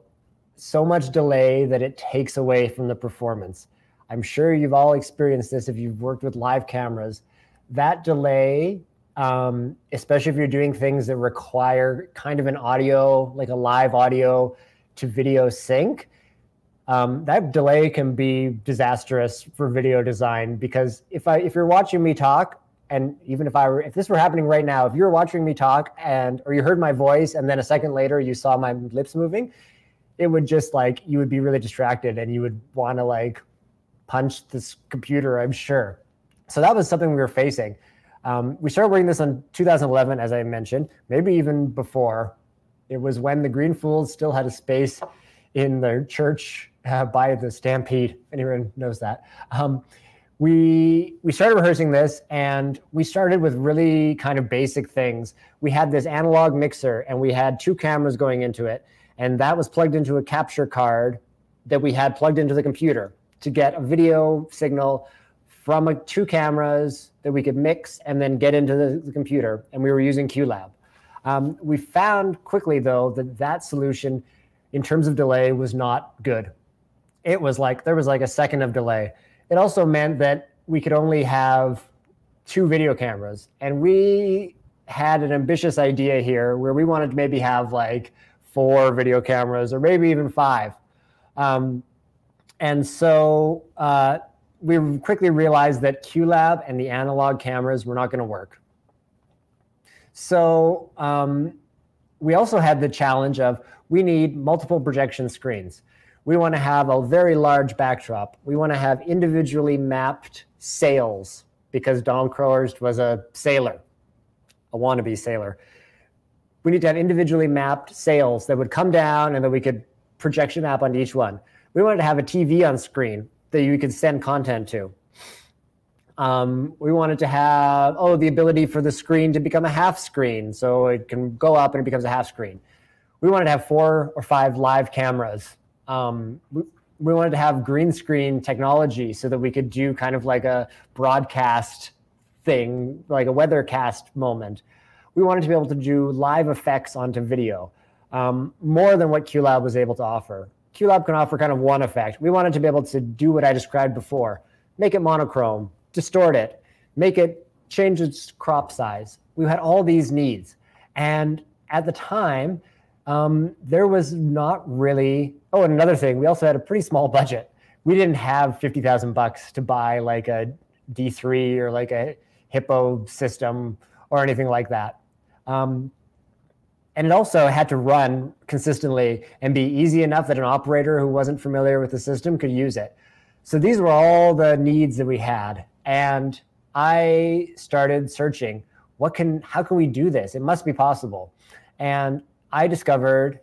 so much delay that it takes away from the performance. I'm sure you've all experienced this if you've worked with live cameras. That delay, especially if you're doing things that require kind of an audio, like a live audio to video sync, that delay can be disastrous for video design, because if you're watching me talk, and even if this were happening right now, if you were watching me talk or you heard my voice and then a second later you saw my lips moving, it would just you would be really distracted and you would want to punch this computer, I'm sure. So that was something we were facing. We started working this in 2011, as I mentioned, maybe even before. It was when the Green Fools still had a space in their church by the Stampede, if anyone knows that. We started rehearsing this, and we started with really kind of basic things. We had this analog mixer, and we had 2 cameras going into it, and that was plugged into a capture card that we had plugged into the computer to get a video signal from 2 cameras that we could mix and then get into the computer, and we were using QLab. We found quickly, though, that solution, in terms of delay, was not good. It was there was a second of delay. It also meant that we could only have 2 video cameras. And we had an ambitious idea here where we wanted to maybe have 4 video cameras or maybe even 5. And so we quickly realized that QLab and the analog cameras were not going to work. So we also had the challenge of, we need multiple projection screens. We want to have a very large backdrop. We want to have individually mapped sails, because Donald Crowhurst was a sailor, a wannabe sailor. We need to have individually mapped sails that would come down and that we could projection map onto each one. We wanted to have a TV on screen that you could send content to. We wanted to have, the ability for the screen to become a half screen, so it can go up and it becomes a half screen. We wanted to have 4 or 5 live cameras. We wanted to have green screen technology so that we could do kind of a broadcast thing, like a weathercast moment. We wanted to be able to do live effects onto video, more than what QLab was able to offer. QLab can offer kind of one effect. We wanted to be able to do what I described before, make it monochrome, distort it, make it change its crop size. We had all these needs. And at the time, there was not really, and another thing, we also had a pretty small budget. We didn't have $50,000 to buy a D3 or a Hippo system or anything like that. And it also had to run consistently and be easy enough that an operator who wasn't familiar with the system could use it. So these were all the needs that we had. And I started searching, how can we do this? It must be possible. And I discovered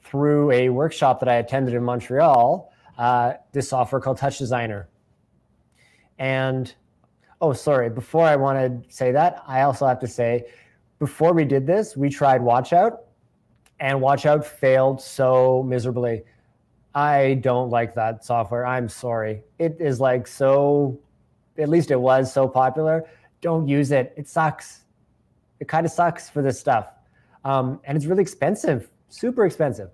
through a workshop that I attended in Montreal, this software called Touch Designer. And, before I want to say that, I also have to say, before we did this, we tried Watchout, and Watchout failed so miserably. I don't like that software. I'm sorry. It is at least it was so popular. Don't use it. It sucks. It kind of sucks for this stuff. And it's really expensive, super expensive.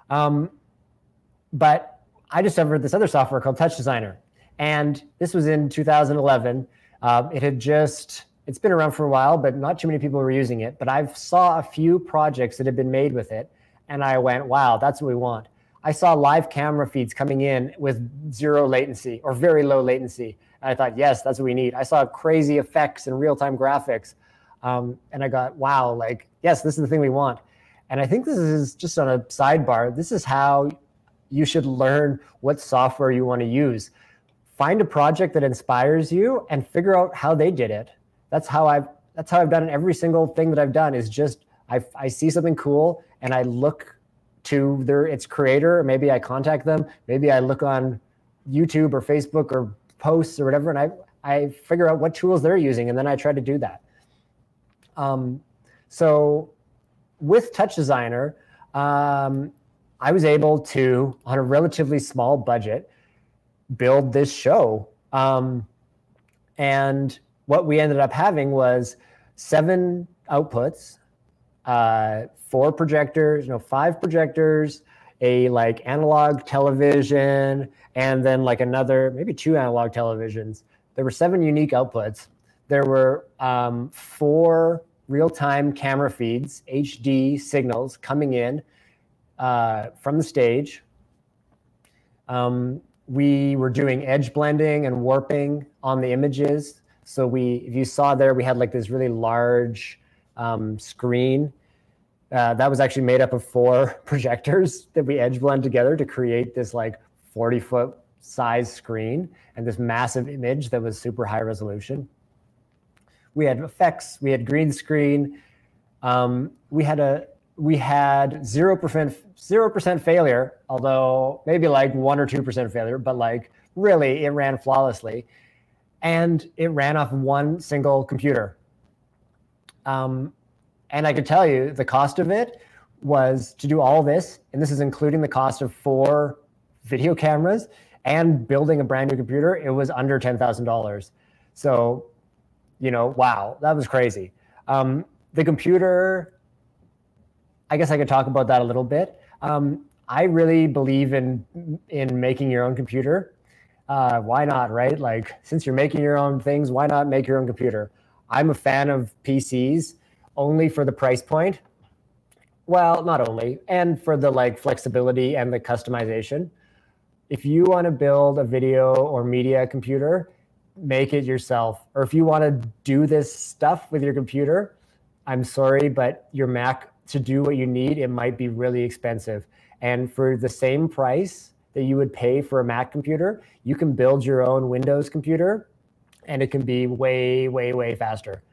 But I discovered this other software called Touch Designer. And this was in 2011. It's been around for a while, but not too many people were using it. But I saw a few projects that had been made with it. And I went, wow, that's what we want. I saw live camera feeds coming in with 0 latency or very low latency. And I thought, yes, that's what we need. I saw crazy effects and real-time graphics. And I got, wow, yes, this is the thing we want. And I think this is just on a sidebar. This is how you should learn what software you want to use. find a project that inspires you and figure out how they did it. That's how I've done every single thing that I've done, is just I see something cool and I look to its creator, or maybe I contact them, maybe I look on YouTube or Facebook or posts or whatever, and I figure out what tools they're using, and then I try to do that. So with Touch Designer, I was able to, on a relatively small budget, build this show. And what we ended up having was 7 outputs, 4 projectors, 5 projectors, a like analog television, and then like another, maybe 2 analog televisions. There were 7 unique outputs. There were 4 real-time camera feeds, HD signals coming in from the stage. We were doing edge blending and warping on the images. So if you saw there, we had like this really large screen that was actually made up of 4 projectors that we edge blend together to create this like 40-foot size screen and this massive image that was super high resolution. We had effects, we had green screen. We had 0% failure, although maybe like 1 or 2% failure, but like really it ran flawlessly. And it ran off 1 single computer. And I could tell you the cost of it was to do all this, and this is including the cost of 4 video cameras and building a brand new computer, it was under $10,000. So, wow, that was crazy. The computer, I guess I could talk about that a little bit. I really believe in making your own computer. Why not, right? Like, since you're making your own things, why not make your own computer? I'm a fan of PCs only for the price point. Well, not only, and for the like flexibility and the customization. If you want to build a video or media computer, make it yourself. Or if you want to do this stuff with your computer, I'm sorry, but your Mac, to do what you need, it might be really expensive. And for the same price that you would pay for a Mac computer, you can build your own Windows computer, and it can be way, way, way faster.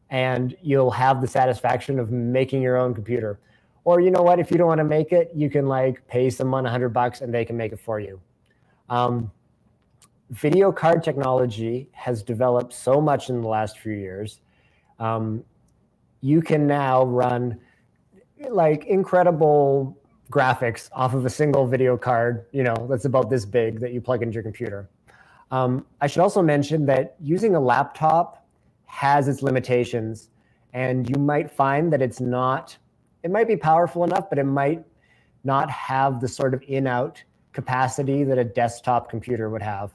And you'll have the satisfaction of making your own computer. Or you know what, if you don't want to make it, you can like pay someone $100 and they can make it for you. Video card technology has developed so much in the last few years. You can now run like incredible graphics off of a single video card, that's about this big, that you plug into your computer. I should also mention that using a laptop has its limitations, and you might find that it might be powerful enough, but it might not have the sort of in-out capacity that a desktop computer would have.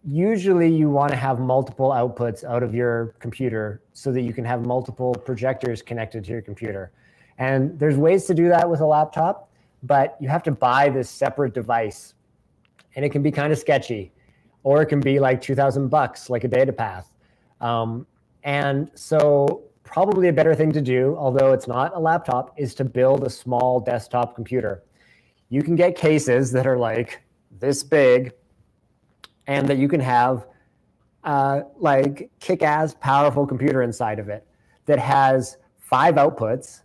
Usually you want to have multiple outputs out of your computer so that you can have multiple projectors connected to your computer. And there's ways to do that with a laptop, but you have to buy this separate device. And it can be kind of sketchy, or it can be like $2,000, like a data path. And so probably a better thing to do, although it's not a laptop, is to build a small desktop computer. You can get cases that are like this big, and that you can have like kick-ass powerful computer inside of it that has 5 outputs,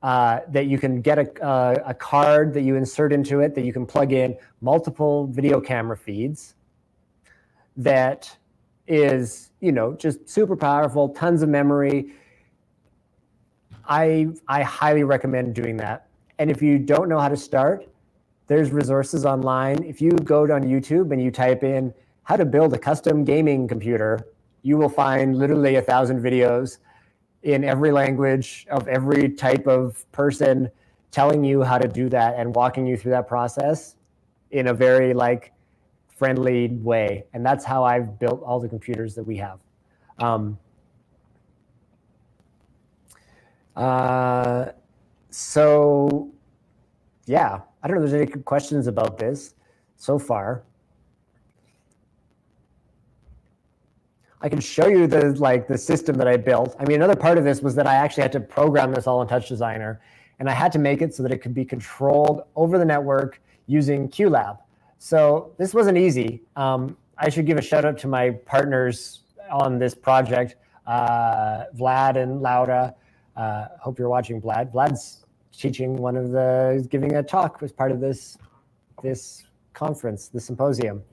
that you can get a card that you insert into it, that you can plug in multiple video camera feeds, that is, just super powerful, tons of memory. I highly recommend doing that. And if you don't know how to start, there's resources online. If you go on YouTube and you type in how to build a custom gaming computer, you will find literally 1,000 videos in every language of every type of person telling you how to do that and walking you through that process in a very like friendly way. And that's how I've built all the computers that we have. So yeah, I don't know if there's any questions about this so far. I can show you the system that I built. I mean, another part of this was that I actually had to program this all in Touch Designer, and I had to make it so that it could be controlled over the network using QLab. So this wasn't easy. I should give a shout out to my partners on this project, Vlad and Laura. Hope you're watching, Vlad. Vlad's teaching giving a talk as part of this conference, the symposium.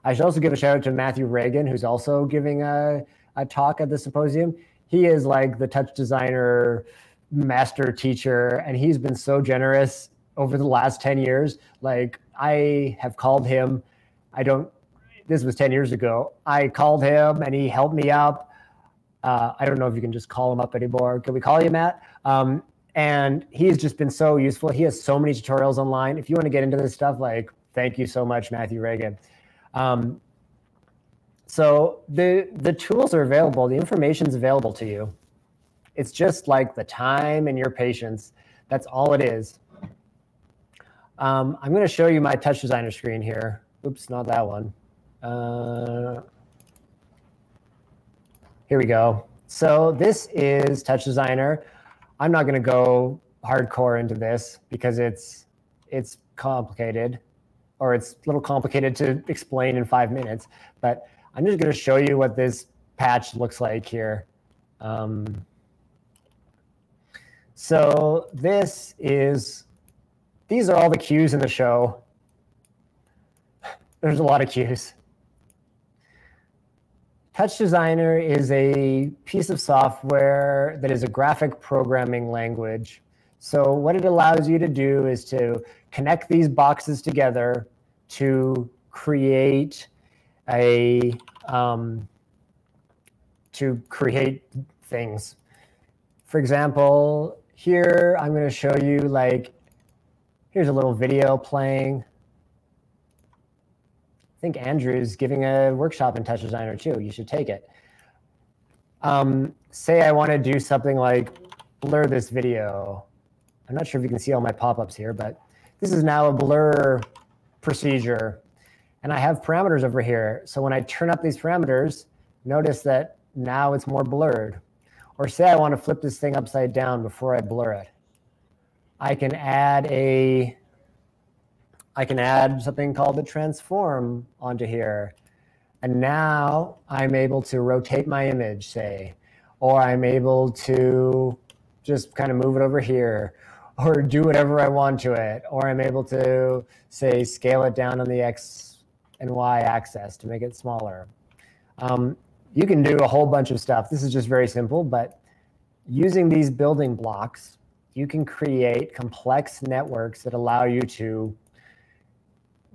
I should also give a shout out to Matthew Reagan, who's also giving a talk at the symposium. He is like the touch designer master teacher, and he's been so generous over the last 10 years. Like, I have called him, this was 10 years ago. I called him and he helped me up. I don't know if you can just call him up anymore. Can we call you, Matt? And he's just been so useful. He has so many tutorials online. If you want to get into this stuff, like, thank you so much, Matthew Reagan. So the tools are available. The information's available to you. It's just like the time and your patience. That's all it is. I'm going to show you my touch designer screen here. Oops, not that one. Here we go. So this is touch designer. I'm not going to go hardcore into this because it's complicated, or it's a little complicated to explain in 5 minutes. But I'm just going to show you what this patch looks like here. So these are all the cues in the show. There's a lot of cues. Touch Designer is a piece of software that is a graphic programming language. So what it allows you to do is to connect these boxes together to create things. For example, here I'm going to show you, like, here's a little video playing. I think Andrew's giving a workshop in Touch Designer too. You should take it. Say I want to do something like blur this video. I'm not sure if you can see all my pop-ups here, but this is now a blur procedure. And I have parameters over here. So when I turn up these parameters, notice that now it's more blurred. Or say I want to flip this thing upside down before I blur it. I can add something called a transform onto here. And now I'm able to rotate my image, say, or I'm able to just kind of move it over here, or do whatever I want to it, or I'm able to, say, scale it down on the X and Y axis to make it smaller. You can do a whole bunch of stuff. This is just very simple, but using these building blocks, you can create complex networks that allow you to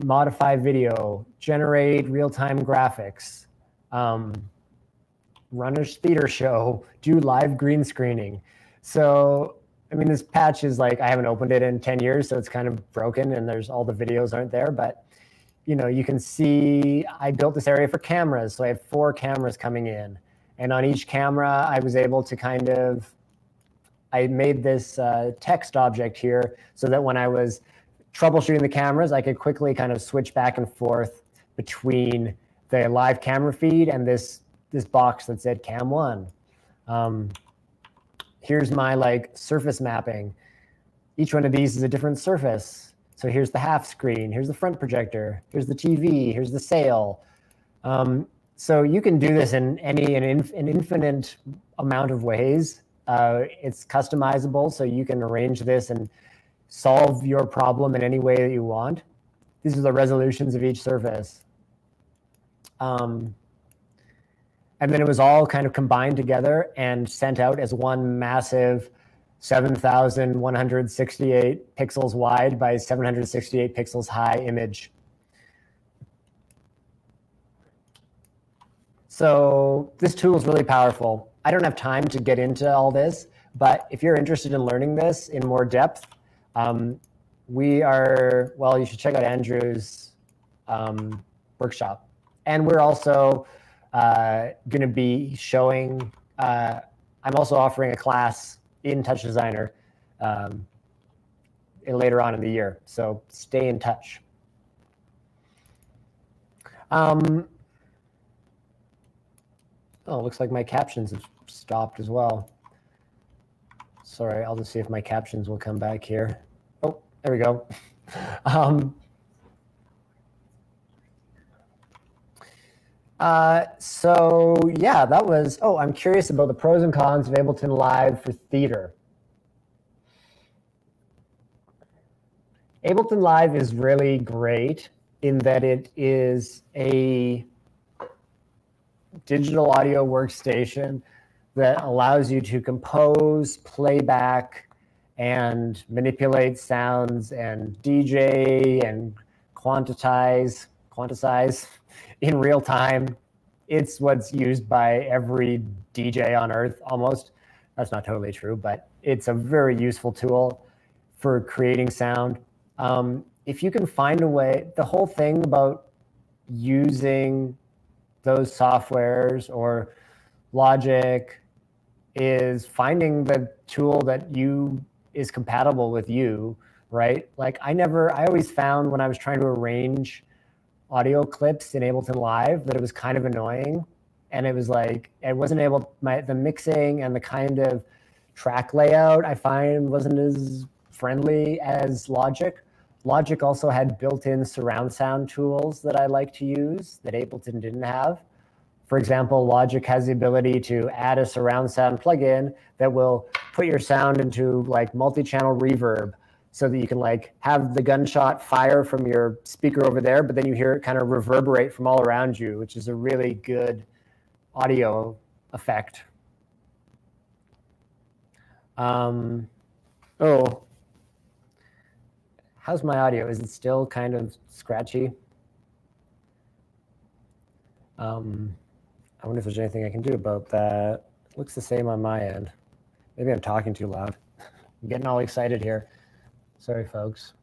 modify video, generate real-time graphics, run a theater show, do live green screening. So, I mean, this patch is like, I haven't opened it in 10 years, so it's kind of broken and all the videos aren't there, but you know, you can see I built this area for cameras. So I have 4 cameras coming in. And on each camera, I was able to I made this text object here so that when I was troubleshooting the cameras, I could quickly kind of switch back and forth between the live camera feed and this box that said Cam 1. Here's my surface mapping. Each one of these is a different surface. So here's the half screen, here's the front projector, here's the TV, here's the sail. So you can do this in an infinite amount of ways. It's customizable, so you can arrange this and solve your problem in any way that you want. These are the resolutions of each surface. And then it was all kind of combined together and sent out as one massive 7,168 pixels wide by 768 pixels high image. So this tool is really powerful. I don't have time to get into all this, but if you're interested in learning this in more depth, you should check out Andrew's workshop. And we're also going to be showing, I'm also offering a class in Touch Designer later on in the year. So stay in touch. Oh, looks like my captions have stopped as well. Sorry, I'll just see if my captions will come back here. Oh, there we go. So yeah, that was, oh, I'm curious about the pros and cons of Ableton Live for theater. Ableton Live is really great in that it is a digital audio workstation that allows you to compose, playback, and manipulate sounds and DJ and quantize in real time. It's what's used by every DJ on earth almost. That's not totally true, but it's a very useful tool for creating sound. If you can find a way, the whole thing about using those softwares or Logic is finding the tool that is compatible with you, right? Like I always found when I was trying to arrange audio clips in Ableton Live that it was kind of annoying. And it was like, it wasn't able, the mixing and the kind of track layout I find wasn't as friendly as Logic. Logic also had built-in surround sound tools that I like to use that Ableton didn't have. For example, Logic has the ability to add a surround sound plugin that will put your sound into like multi-channel reverb so that you can like have the gunshot fire from your speaker over there, but then you hear it kind of reverberate from all around you, which is a really good audio effect. Oh, how's my audio? Is it still kind of scratchy? I wonder if there's anything I can do about that. It looks the same on my end. Maybe I'm talking too loud. I'm getting all excited here. Sorry, folks.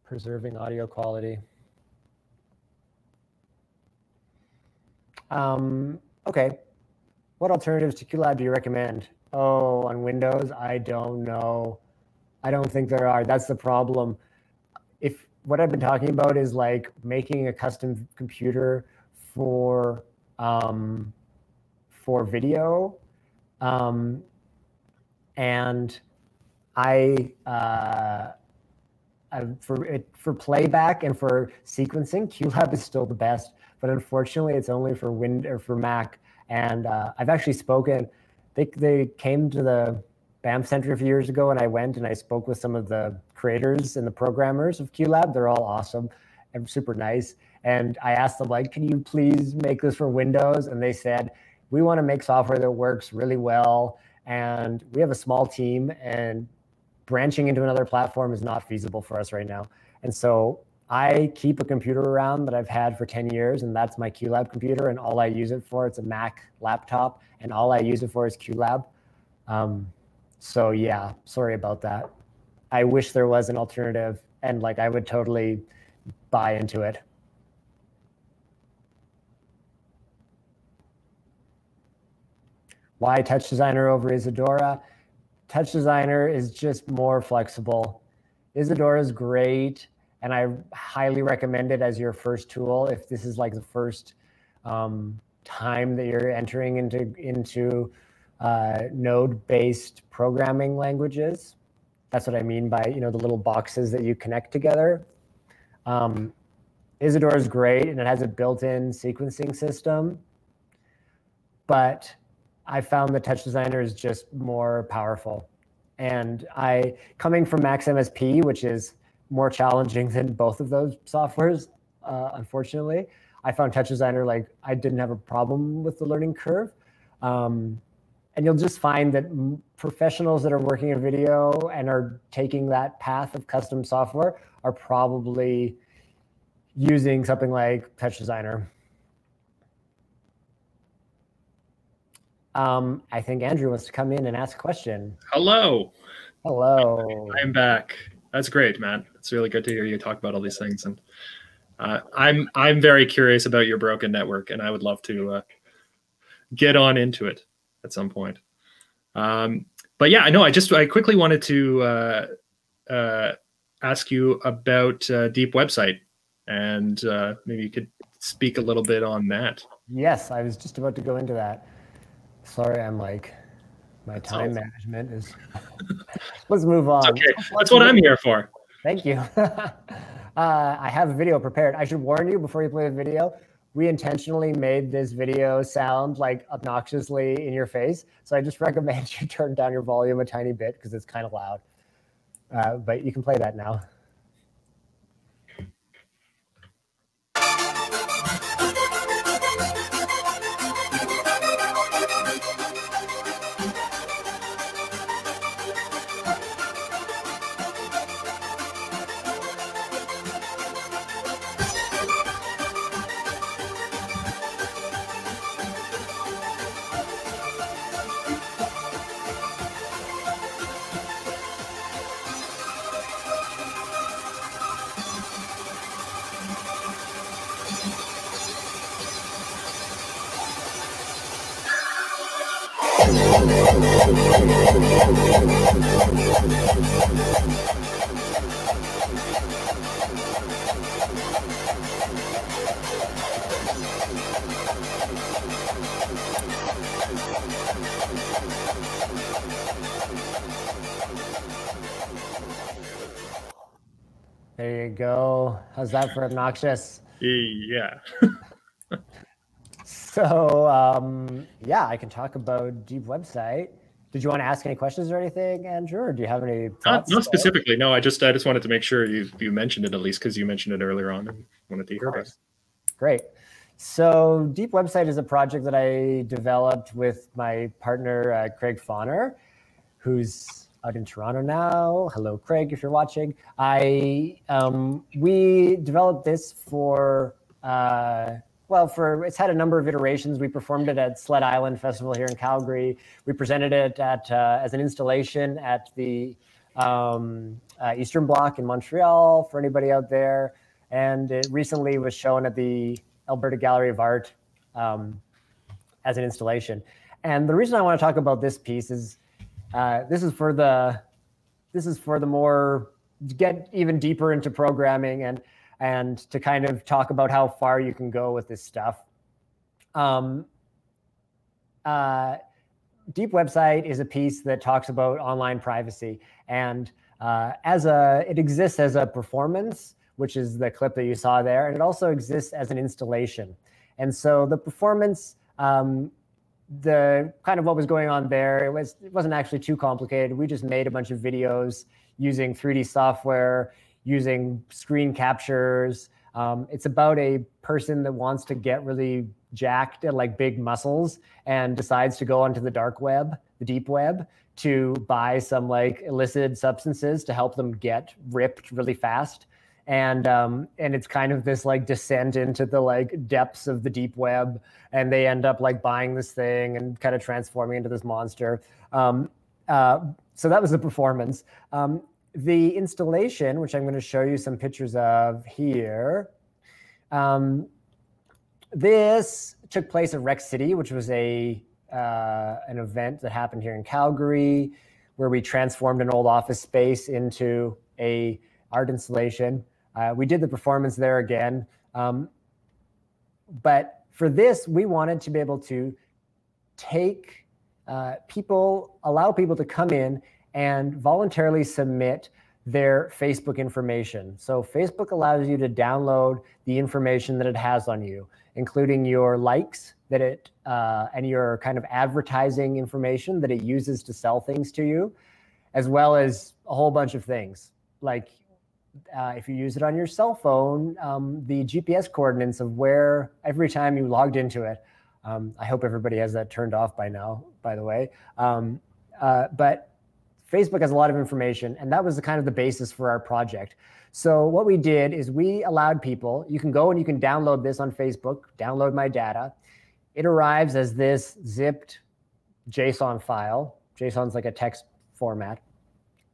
Preserving audio quality. Okay. What alternatives to QLab do you recommend? Oh, on Windows, I don't know. I don't think there are. That's the problem. If what I've been talking about is like making a custom computer for video, and for playback and for sequencing, QLab is still the best, but unfortunately, it's only for Mac. And I've actually spoken. They came to the BAM Center a few years ago, and I went and I spoke with some of the creators and the programmers of QLab. They're all awesome and super nice. And I asked them, like, can you please make this for Windows? And they said, we want to make software that works really well. And we have a small team, and branching into another platform is not feasible for us right now. And so I keep a computer around that I've had for 10 years, and that's my QLab computer. And all I use it for, it's a Mac laptop, and all I use it for is QLab. So yeah, sorry about that. I wish there was an alternative, and like I would totally buy into it. Why Touch Designer over Isadora? Touch Designer is just more flexible. Isadora is great, and I highly recommend it as your first tool if this is like the first time that you're entering into node-based programming languages. That's what I mean by, you know, the little boxes that you connect together. Isadora is great, and it has a built-in sequencing system, but I found the Touch Designer is just more powerful. And coming from Max MSP, which is more challenging than both of those softwares, unfortunately, I found Touch Designer, like, I didn't have a problem with the learning curve. And you'll just find that professionals that are working in video and are taking that path of custom software are probably using something like Touch Designer. I think Andrew wants to come in and ask a question. Hello. Hello. I'm back. That's great, man. It's really good to hear you talk about all these things. And I'm very curious about your broken network, and I would love to get on into it at some point. But yeah, no, I quickly wanted to ask you about Deep Website, and maybe you could speak a little bit on that. Yes, I was just about to go into that. Sorry, I'm like, my time management is, let's move on. It's okay. That's what I'm here for. Thank you. I have a video prepared. I should warn you before you play the video, we intentionally made this video sound like obnoxiously in your face. So I just recommend you turn down your volume a tiny bit because it's kind of loud. But you can play that now. There you go. How's that for obnoxious? Yeah. So yeah, I can talk about Deep Website. Did you want to ask any questions or anything, Andrew, or do you have any thoughts? Not specifically. No, I just wanted to make sure you mentioned it at least because you mentioned it earlier on and wanted to hear about it. Great. So Deep Website is a project that I developed with my partner, Craig Fauner, who's out in Toronto now. Hello, Craig, if you're watching. We developed this for, it's had a number of iterations. We performed it at Sled Island Festival here in Calgary. We presented it at as an installation at the Eastern Bloc in Montreal for anybody out there. And it recently was shown at the Alberta Gallery of Art as an installation. And the reason I want to talk about this piece is this is for the more get even deeper into programming and to kind of talk about how far you can go with this stuff. Deep Website is a piece that talks about online privacy, and it exists as a performance, which is the clip that you saw there, and it also exists as an installation. And so the performance, the kind of what was going on there, it wasn't actually too complicated. We just made a bunch of videos using 3D software, using screen captures. It's about a person that wants to get really jacked and like big muscles and decides to go onto the dark web, the deep web, to buy some like illicit substances to help them get ripped really fast. And it's kind of this like descent into the like depths of the deep web, and they end up like buying this thing and kind of transforming into this monster. So that was the performance. The installation, which I'm going to show you some pictures of here, this took place at Rec City, which was an event that happened here in Calgary, where we transformed an old office space into a art installation. We did the performance there again. But for this, we wanted to be able to take allow people to come in and voluntarily submit their Facebook information. So Facebook allows you to download the information that it has on you, including your likes and your kind of advertising information that it uses to sell things to you, as well as a whole bunch of things. Like if you use it on your cell phone, the GPS coordinates of where every time you logged into it. I hope everybody has that turned off by now, by the way. But Facebook has a lot of information, and that was kind of the basis for our project. So what we did is we allowed people, you can go and you can download this on Facebook, download my data. It arrives as this zipped JSON file. JSON's like a text format.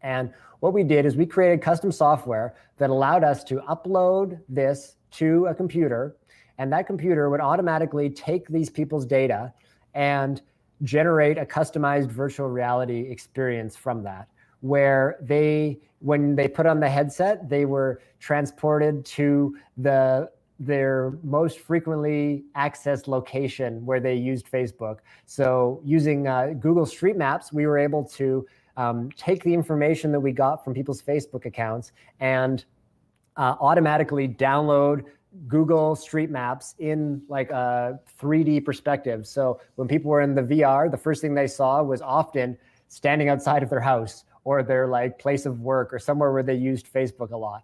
And what we did is we created custom software that allowed us to upload this to a computer, and that computer would automatically take these people's data and generate a customized virtual reality experience from that, where when they put on the headset, they were transported to their most frequently accessed location where they used Facebook. So using Google Street Maps, we were able to take the information that we got from people's Facebook accounts and automatically download Google Street Maps in like a 3D perspective. So when people were in the VR, the first thing they saw was often standing outside of their house or their like place of work or somewhere where they used Facebook a lot.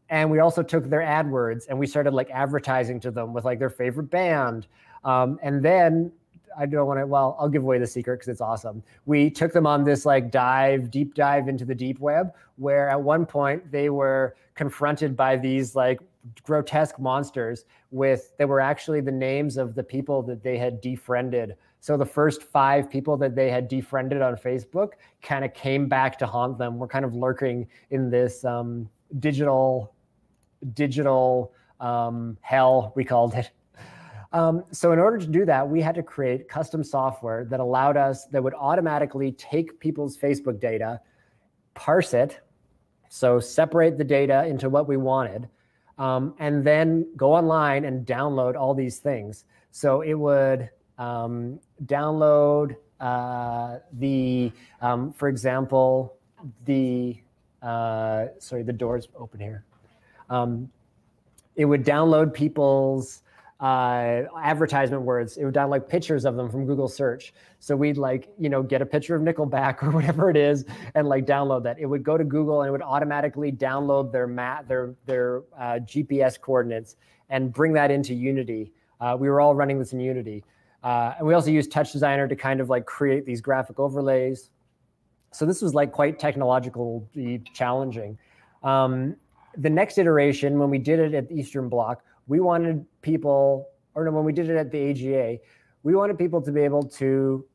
And we also took their AdWords and we started like advertising to them with like their favorite band. And then I don't want to, well, I'll give away the secret because it's awesome. We took them on this like deep dive into the deep web, where at one point they were confronted by these like grotesque monsters that were actually the names of the people that they had defriended. So the first 5 people that they had defriended on Facebook kind of came back to haunt them. We're kind of lurking in this digital hell, we called it. So in order to do that, we had to create custom software that allowed us, that would automatically take people's Facebook data, parse it, so separate the data into what we wanted, and then go online and download all these things. So it would download for example, sorry, the door's open here. It would download people's advertisement words. It would download pictures of them from Google search. So we'd like, get a picture of Nickelback or whatever it is and like download that. It would go to Google and it would automatically download their GPS coordinates and bring that into Unity. We were all running this in Unity. And we also used Touch Designer to kind of like create these graphic overlays. So this was like quite technologically challenging. The next iteration, when we did it at the Eastern Bloc, we wanted people, or no, when we did it at the AGA, we wanted people to be able to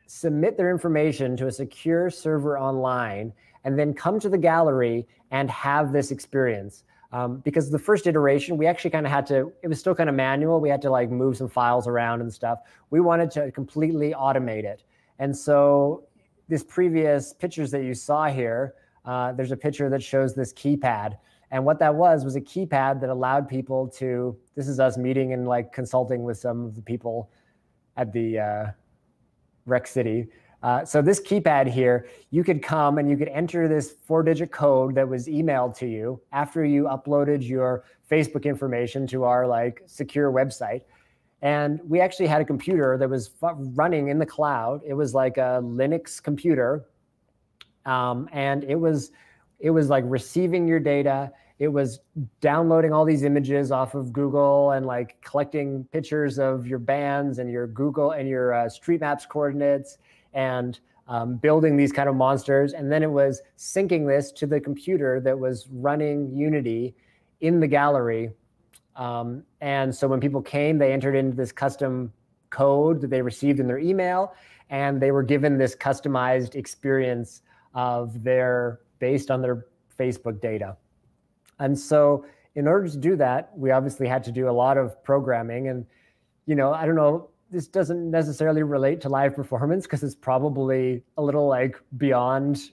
submit their information to a secure server online and then come to the gallery and have this experience. Because the first iteration, we actually kind of had to, it was still kind of manual. We had to like move some files around and stuff. We wanted to completely automate it. And so this previous pictures that you saw here, there's a picture that shows this keypad. And what that was a keypad that allowed people to, this is us meeting and like consulting with some of the people at the Rec City. So this keypad here, you could come and you could enter this 4-digit code that was emailed to you after you uploaded your Facebook information to our like secure website. And we actually had a computer that was running in the cloud. It was like a Linux computer. And it was like receiving your data. It was downloading all these images off of Google and like collecting pictures of your bands and your Google and your Street Maps coordinates and building these kind of monsters. And then it was syncing this to the computer that was running Unity in the gallery. And so when people came, they entered into this custom code that they received in their email, and they were given this customized experience of based on their Facebook data. And so in order to do that, we obviously had to do a lot of programming. And, I don't know, this doesn't necessarily relate to live performance because it's probably a little like beyond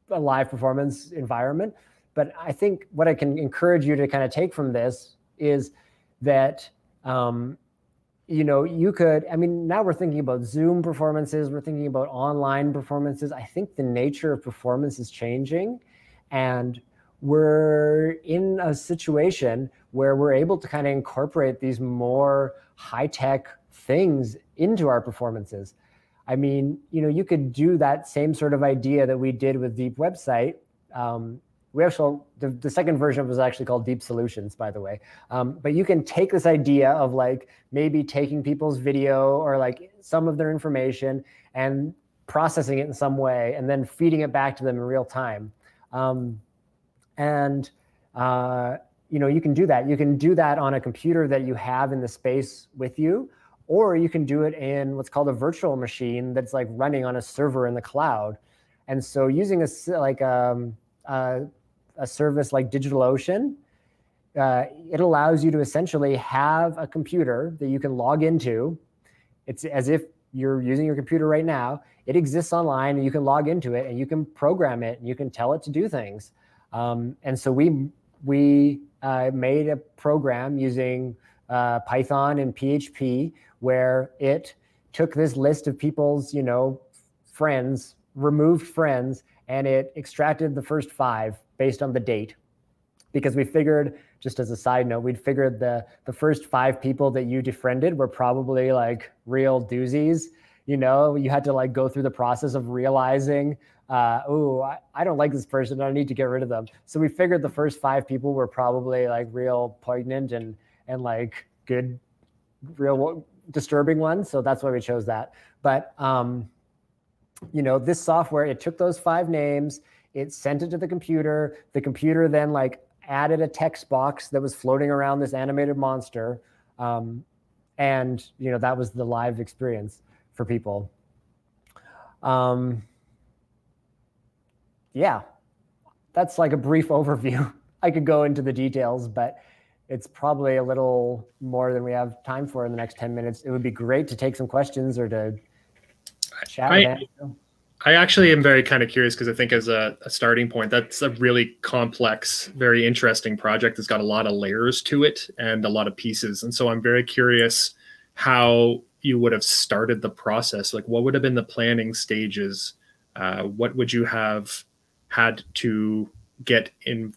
a live performance environment. But I think what I can encourage you to kind of take from this is that, you could, now we're thinking about Zoom performances, we're thinking about online performances. I think the nature of performance is changing, and we're in a situation where we're able to kind of incorporate these more high-tech things into our performances. You could do that same sort of idea that we did with Deep Website. The second version was actually called Deep Solutions, by the way. But you can take this idea of like maybe taking people's video or like some of their information and processing it in some way and then feeding it back to them in real time. You can do that. You can do that on a computer that you have in the space with you, or you can do it in what's called a virtual machine that's like running on a server in the cloud. And so using a service like DigitalOcean, it allows you to essentially have a computer that you can log into. It's as if you're using your computer right now. It exists online, and you can log into it, and you can program it, and you can tell it to do things. And so we made a program using Python and PHP where it took this list of people's, friends, removed friends, and it extracted the first 5 based on the date, because we figured just as a side note, we'd figured the first 5 people that you defriended were probably like real doozies. You know, you had to like go through the process of realizing, oh, I don't like this person, I need to get rid of them. So we figured the first 5 people were probably like real poignant and like good, real disturbing ones. So that's why we chose that. But you know, this software, it took those 5 names, it sent it to the computer. The computer then like added a text box that was floating around this animated monster. And, you know, that was the live experience for people. Yeah, that's like a brief overview. I could go into the details, but it's probably a little more than we have time for in the next 10 minutes. It would be great to take some questions or to chat with Andrew. I actually am very kind of curious because I think as a starting point, that's a really complex, very interesting project that's got a lot of layers to it and a lot of pieces. And so I'm very curious how you would have started the process. Like, what would have been the planning stages? What would you have had to get in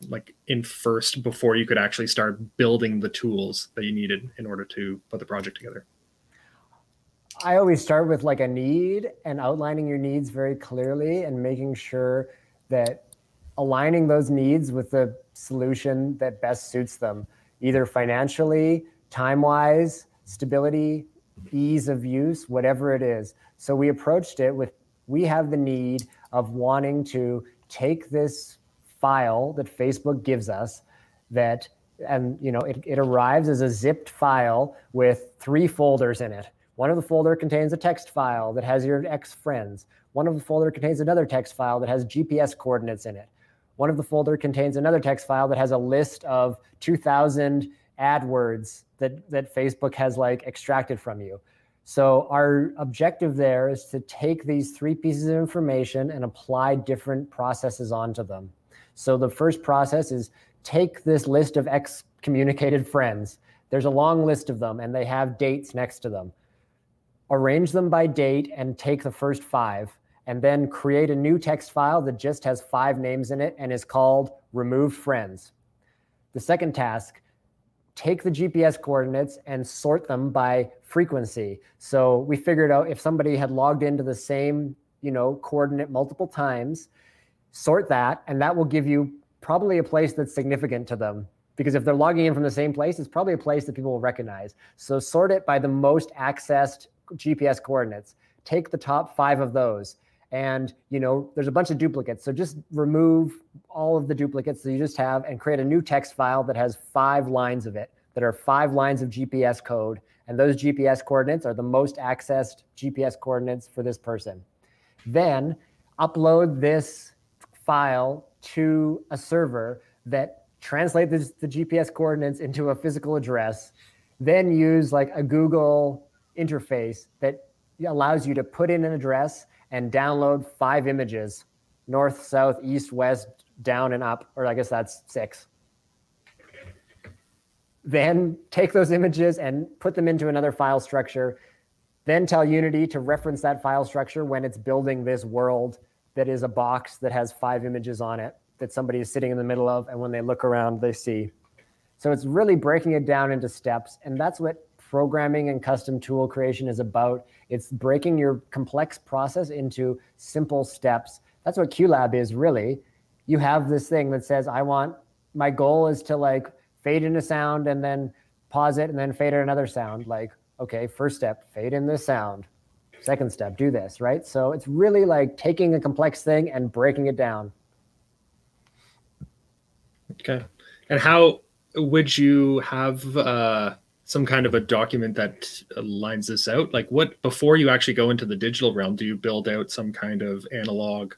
first before you could actually start building the tools that you needed in order to put the project together? I always start with like a need and outlining your needs very clearly and making sure that aligning those needs with the solution that best suits them, either financially, time-wise, stability, ease of use, whatever it is. So we approached it with, we have the need of wanting to take this file that Facebook gives us that, and you know, it arrives as a zipped file with 3 folders in it. One of the folder contains a text file that has your ex friends. One of the folder contains another text file that has GPS coordinates in it. One of the folder contains another text file that has a list of 2,000 AdWords that Facebook has like extracted from you. So our objective there is to take these 3 pieces of information and apply different processes onto them. So the first process is take this list of excommunicated friends. There's a long list of them and they have dates next to them. Arrange them by date and take the first 5, and then create a new text file that just has 5 names in it and is called removed friends. The second task, take the GPS coordinates and sort them by frequency. So we figured out if somebody had logged into the same, you know, coordinate multiple times, sort that, and that will give you probably a place that's significant to them. Because if they're logging in from the same place, it's probably a place that people will recognize. So sort it by the most accessed GPS coordinates. Take the top 5 of those. And, you know, there's a bunch of duplicates. So just remove all of the duplicates that you just have and create a new text file that has 5 lines of it, that are 5 lines of GPS code. And those GPS coordinates are the most accessed GPS coordinates for this person. Then upload this file to a server that translates the GPS coordinates into a physical address. Then use like a Google interface that allows you to put in an address and download 5 images, north, south, east, west, down and up, or I guess that's 6. Then take those images and put them into another file structure. Then tell Unity to reference that file structure when it's building this world that is a box that has 5 images on it that somebody is sitting in the middle of, and when they look around, they see. So it's really breaking it down into steps, and that's what programming and custom tool creation is about. It's breaking your complex process into simple steps. That's what QLab is really. You have this thing that says, my goal is to like fade in a sound and then pause it and then fade in another sound. Like, okay, first step, fade in this sound. Second step, do this, right? So it's really like taking a complex thing and breaking it down. Okay. And how would you have some kind of a document that lines this out? Like what, before you actually go into the digital realm, do you build out some kind of analog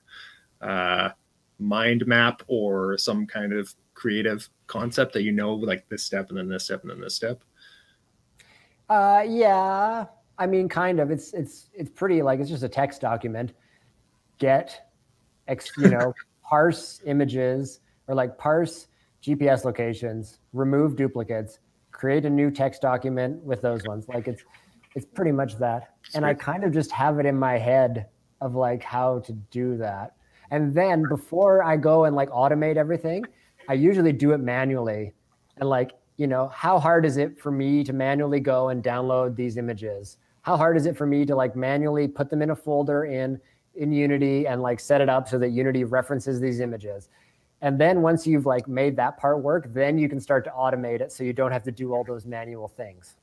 mind map or some kind of creative concept that you know, like this step and then this step and then this step? Yeah, I mean, kind of. It's pretty like, it's just a text document. Parse images, or like parse GPS locations, remove duplicates, create a new text document with those ones. Like it's pretty much that. Sweet. And I kind of just have it in my head of like how to do that. And then before I go and like automate everything, I usually do it manually. And like, you know, how hard is it for me to manually go and download these images? How hard is it for me to like manually put them in a folder in Unity and like set it up so that Unity references these images? And then once you've like made that part work, then you can start to automate it so you don't have to do all those manual things.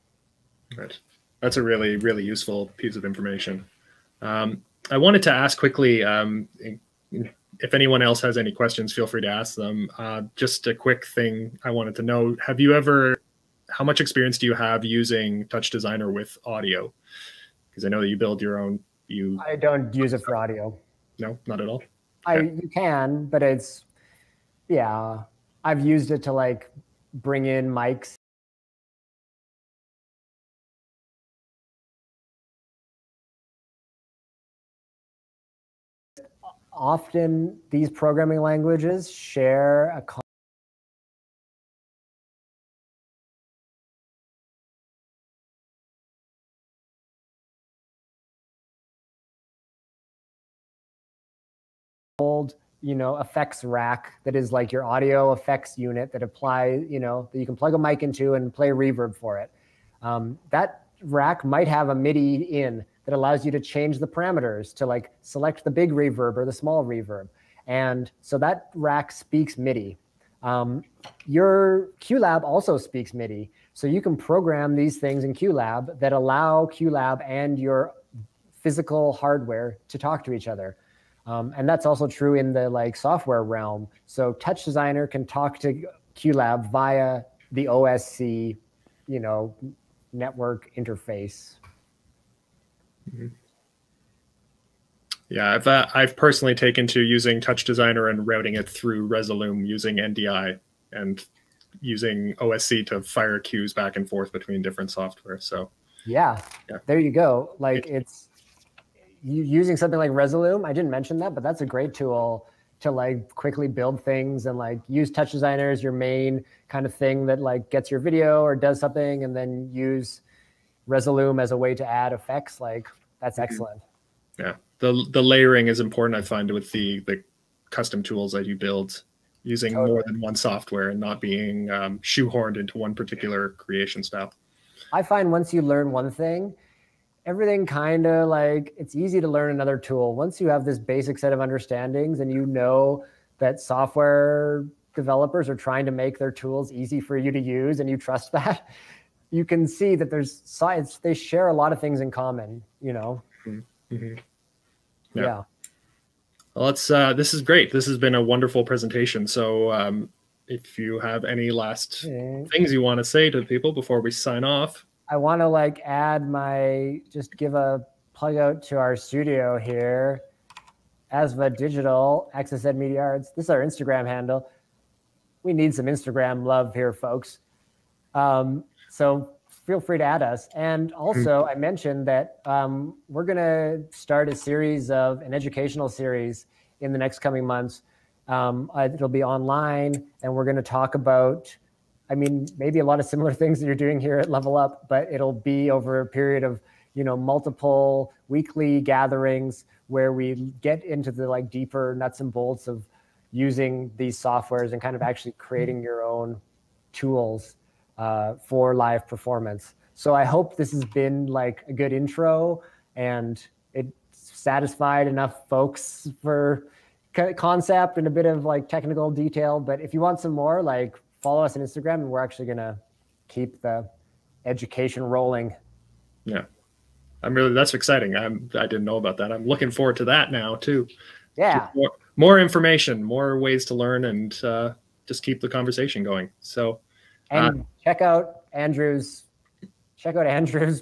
Right. That's a really, really useful piece of information. I wanted to ask quickly, if anyone else has any questions, feel free to ask them. Just a quick thing I wanted to know, how much experience do you have using Touch Designer with audio? Because I know that you build your own. I don't use it for audio. No, not at all? Okay. You can, but it's, yeah, I've used it to like bring in mics. Often these programming languages share a effects rack that is like your audio effects unit that apply, that you can plug a mic into and play reverb for it. That rack might have a MIDI in that allows you to change the parameters to like select the big reverb or the small reverb. And so that rack speaks MIDI. Your QLab also speaks MIDI. So you can program these things in QLab that allow QLab and your physical hardware to talk to each other. And that's also true in the like software realm. So Touch Designer can talk to QLab via the OSC, network interface. Mm-hmm. Yeah, I've personally taken to using Touch Designer and routing it through Resolume using NDI and using OSC to fire queues back and forth between different software. So yeah. There you go. Like it's using something like Resolume. I didn't mention that, but that's a great tool to like quickly build things and like use Touch Designer as your main kind of thing that like gets your video or does something, and then use Resolume as a way to add effects. Like that's excellent. Yeah, the layering is important, I find, with the custom tools that you build, using more than one software and not being shoehorned into one particular creation style. I find once you learn one thing, everything kind of like, it's easy to learn another tool. Once you have this basic set of understandings and you know that software developers are trying to make their tools easy for you to use and you trust that, you can see that there's science, they share a lot of things in common, Mm-hmm. Yeah. Well, this is great. This has been a wonderful presentation. So if you have any last things you want to say to people before we sign off. I want to like just give a plug out to our studio here, Asva Digital, Access Ed Media Arts. This is our Instagram handle. We need some Instagram love here, folks. So feel free to add us. And also, I mentioned that we're going to start an educational series in the next coming months. It'll be online, and we're going to talk about, maybe a lot of similar things that you're doing here at Level Up, but it'll be over a period of, multiple weekly gatherings where we get into the like deeper nuts and bolts of using these softwares and kind of actually creating your own tools for live performance. So I hope this has been like a good intro and it satisfied enough folks for concept and a bit of like technical detail. But if you want some more, like follow us on Instagram, and we're actually gonna keep the education rolling. Yeah, that's exciting. I didn't know about that. I'm looking forward to that now too. Yeah. More information, more ways to learn, and just keep the conversation going. So. And check out Andrew's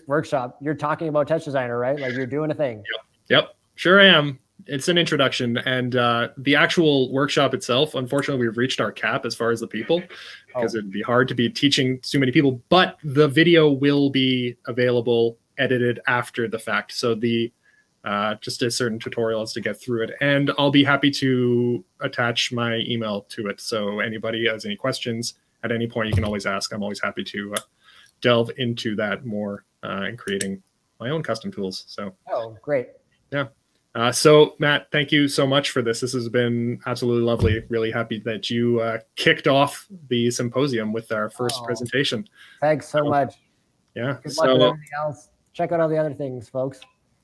workshop. You're talking about Touch Designer, right? Like you're doing a thing. Yep, sure am. It's an introduction, and the actual workshop itself, unfortunately, we've reached our cap as far as the people, because it'd be hard to be teaching too many people, but the video will be available edited after the fact. So just a certain tutorial as to get through it. And I'll be happy to attach my email to it. So anybody has any questions at any point, you can always ask. I'm always happy to delve into that more and creating my own custom tools. So. Oh, great. Yeah. So Matt, thank you so much for this. This has been absolutely lovely. Really happy that you kicked off the symposium with our first presentation. Thanks so much. Yeah. Good luck with everything else. Check out all the other things, folks.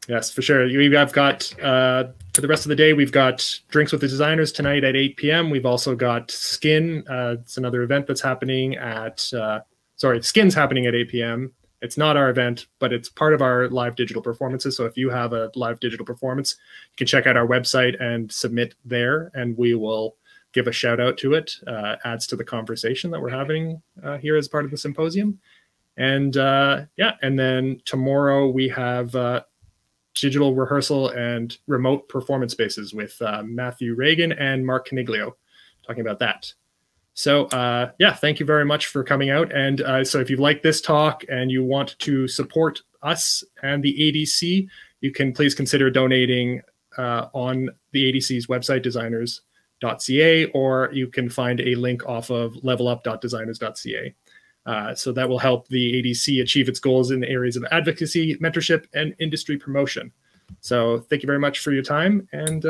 Yes, for sure. I've got, for the rest of the day, we've got Drinks with the Designers tonight at 8 p.m. We've also got Skin. It's another event that's happening at, Skin's happening at 8 p.m. It's not our event, but it's part of our live digital performances. So if you have a live digital performance, you can check out our website and submit there, and we will give a shout out to it. Adds to the conversation that we're having here as part of the symposium. And and then tomorrow we have digital rehearsal and remote performance spaces with Matthew Reagan and Mark Caniglio talking about that. So thank you very much for coming out. And so if you like this talk and you want to support us and the ADC, you can please consider donating on the ADC's website, designers.ca, or you can find a link off of levelup.designers.ca. So that will help the ADC achieve its goals in the areas of advocacy, mentorship, and industry promotion. So thank you very much for your time, and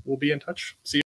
we'll be in touch. See you.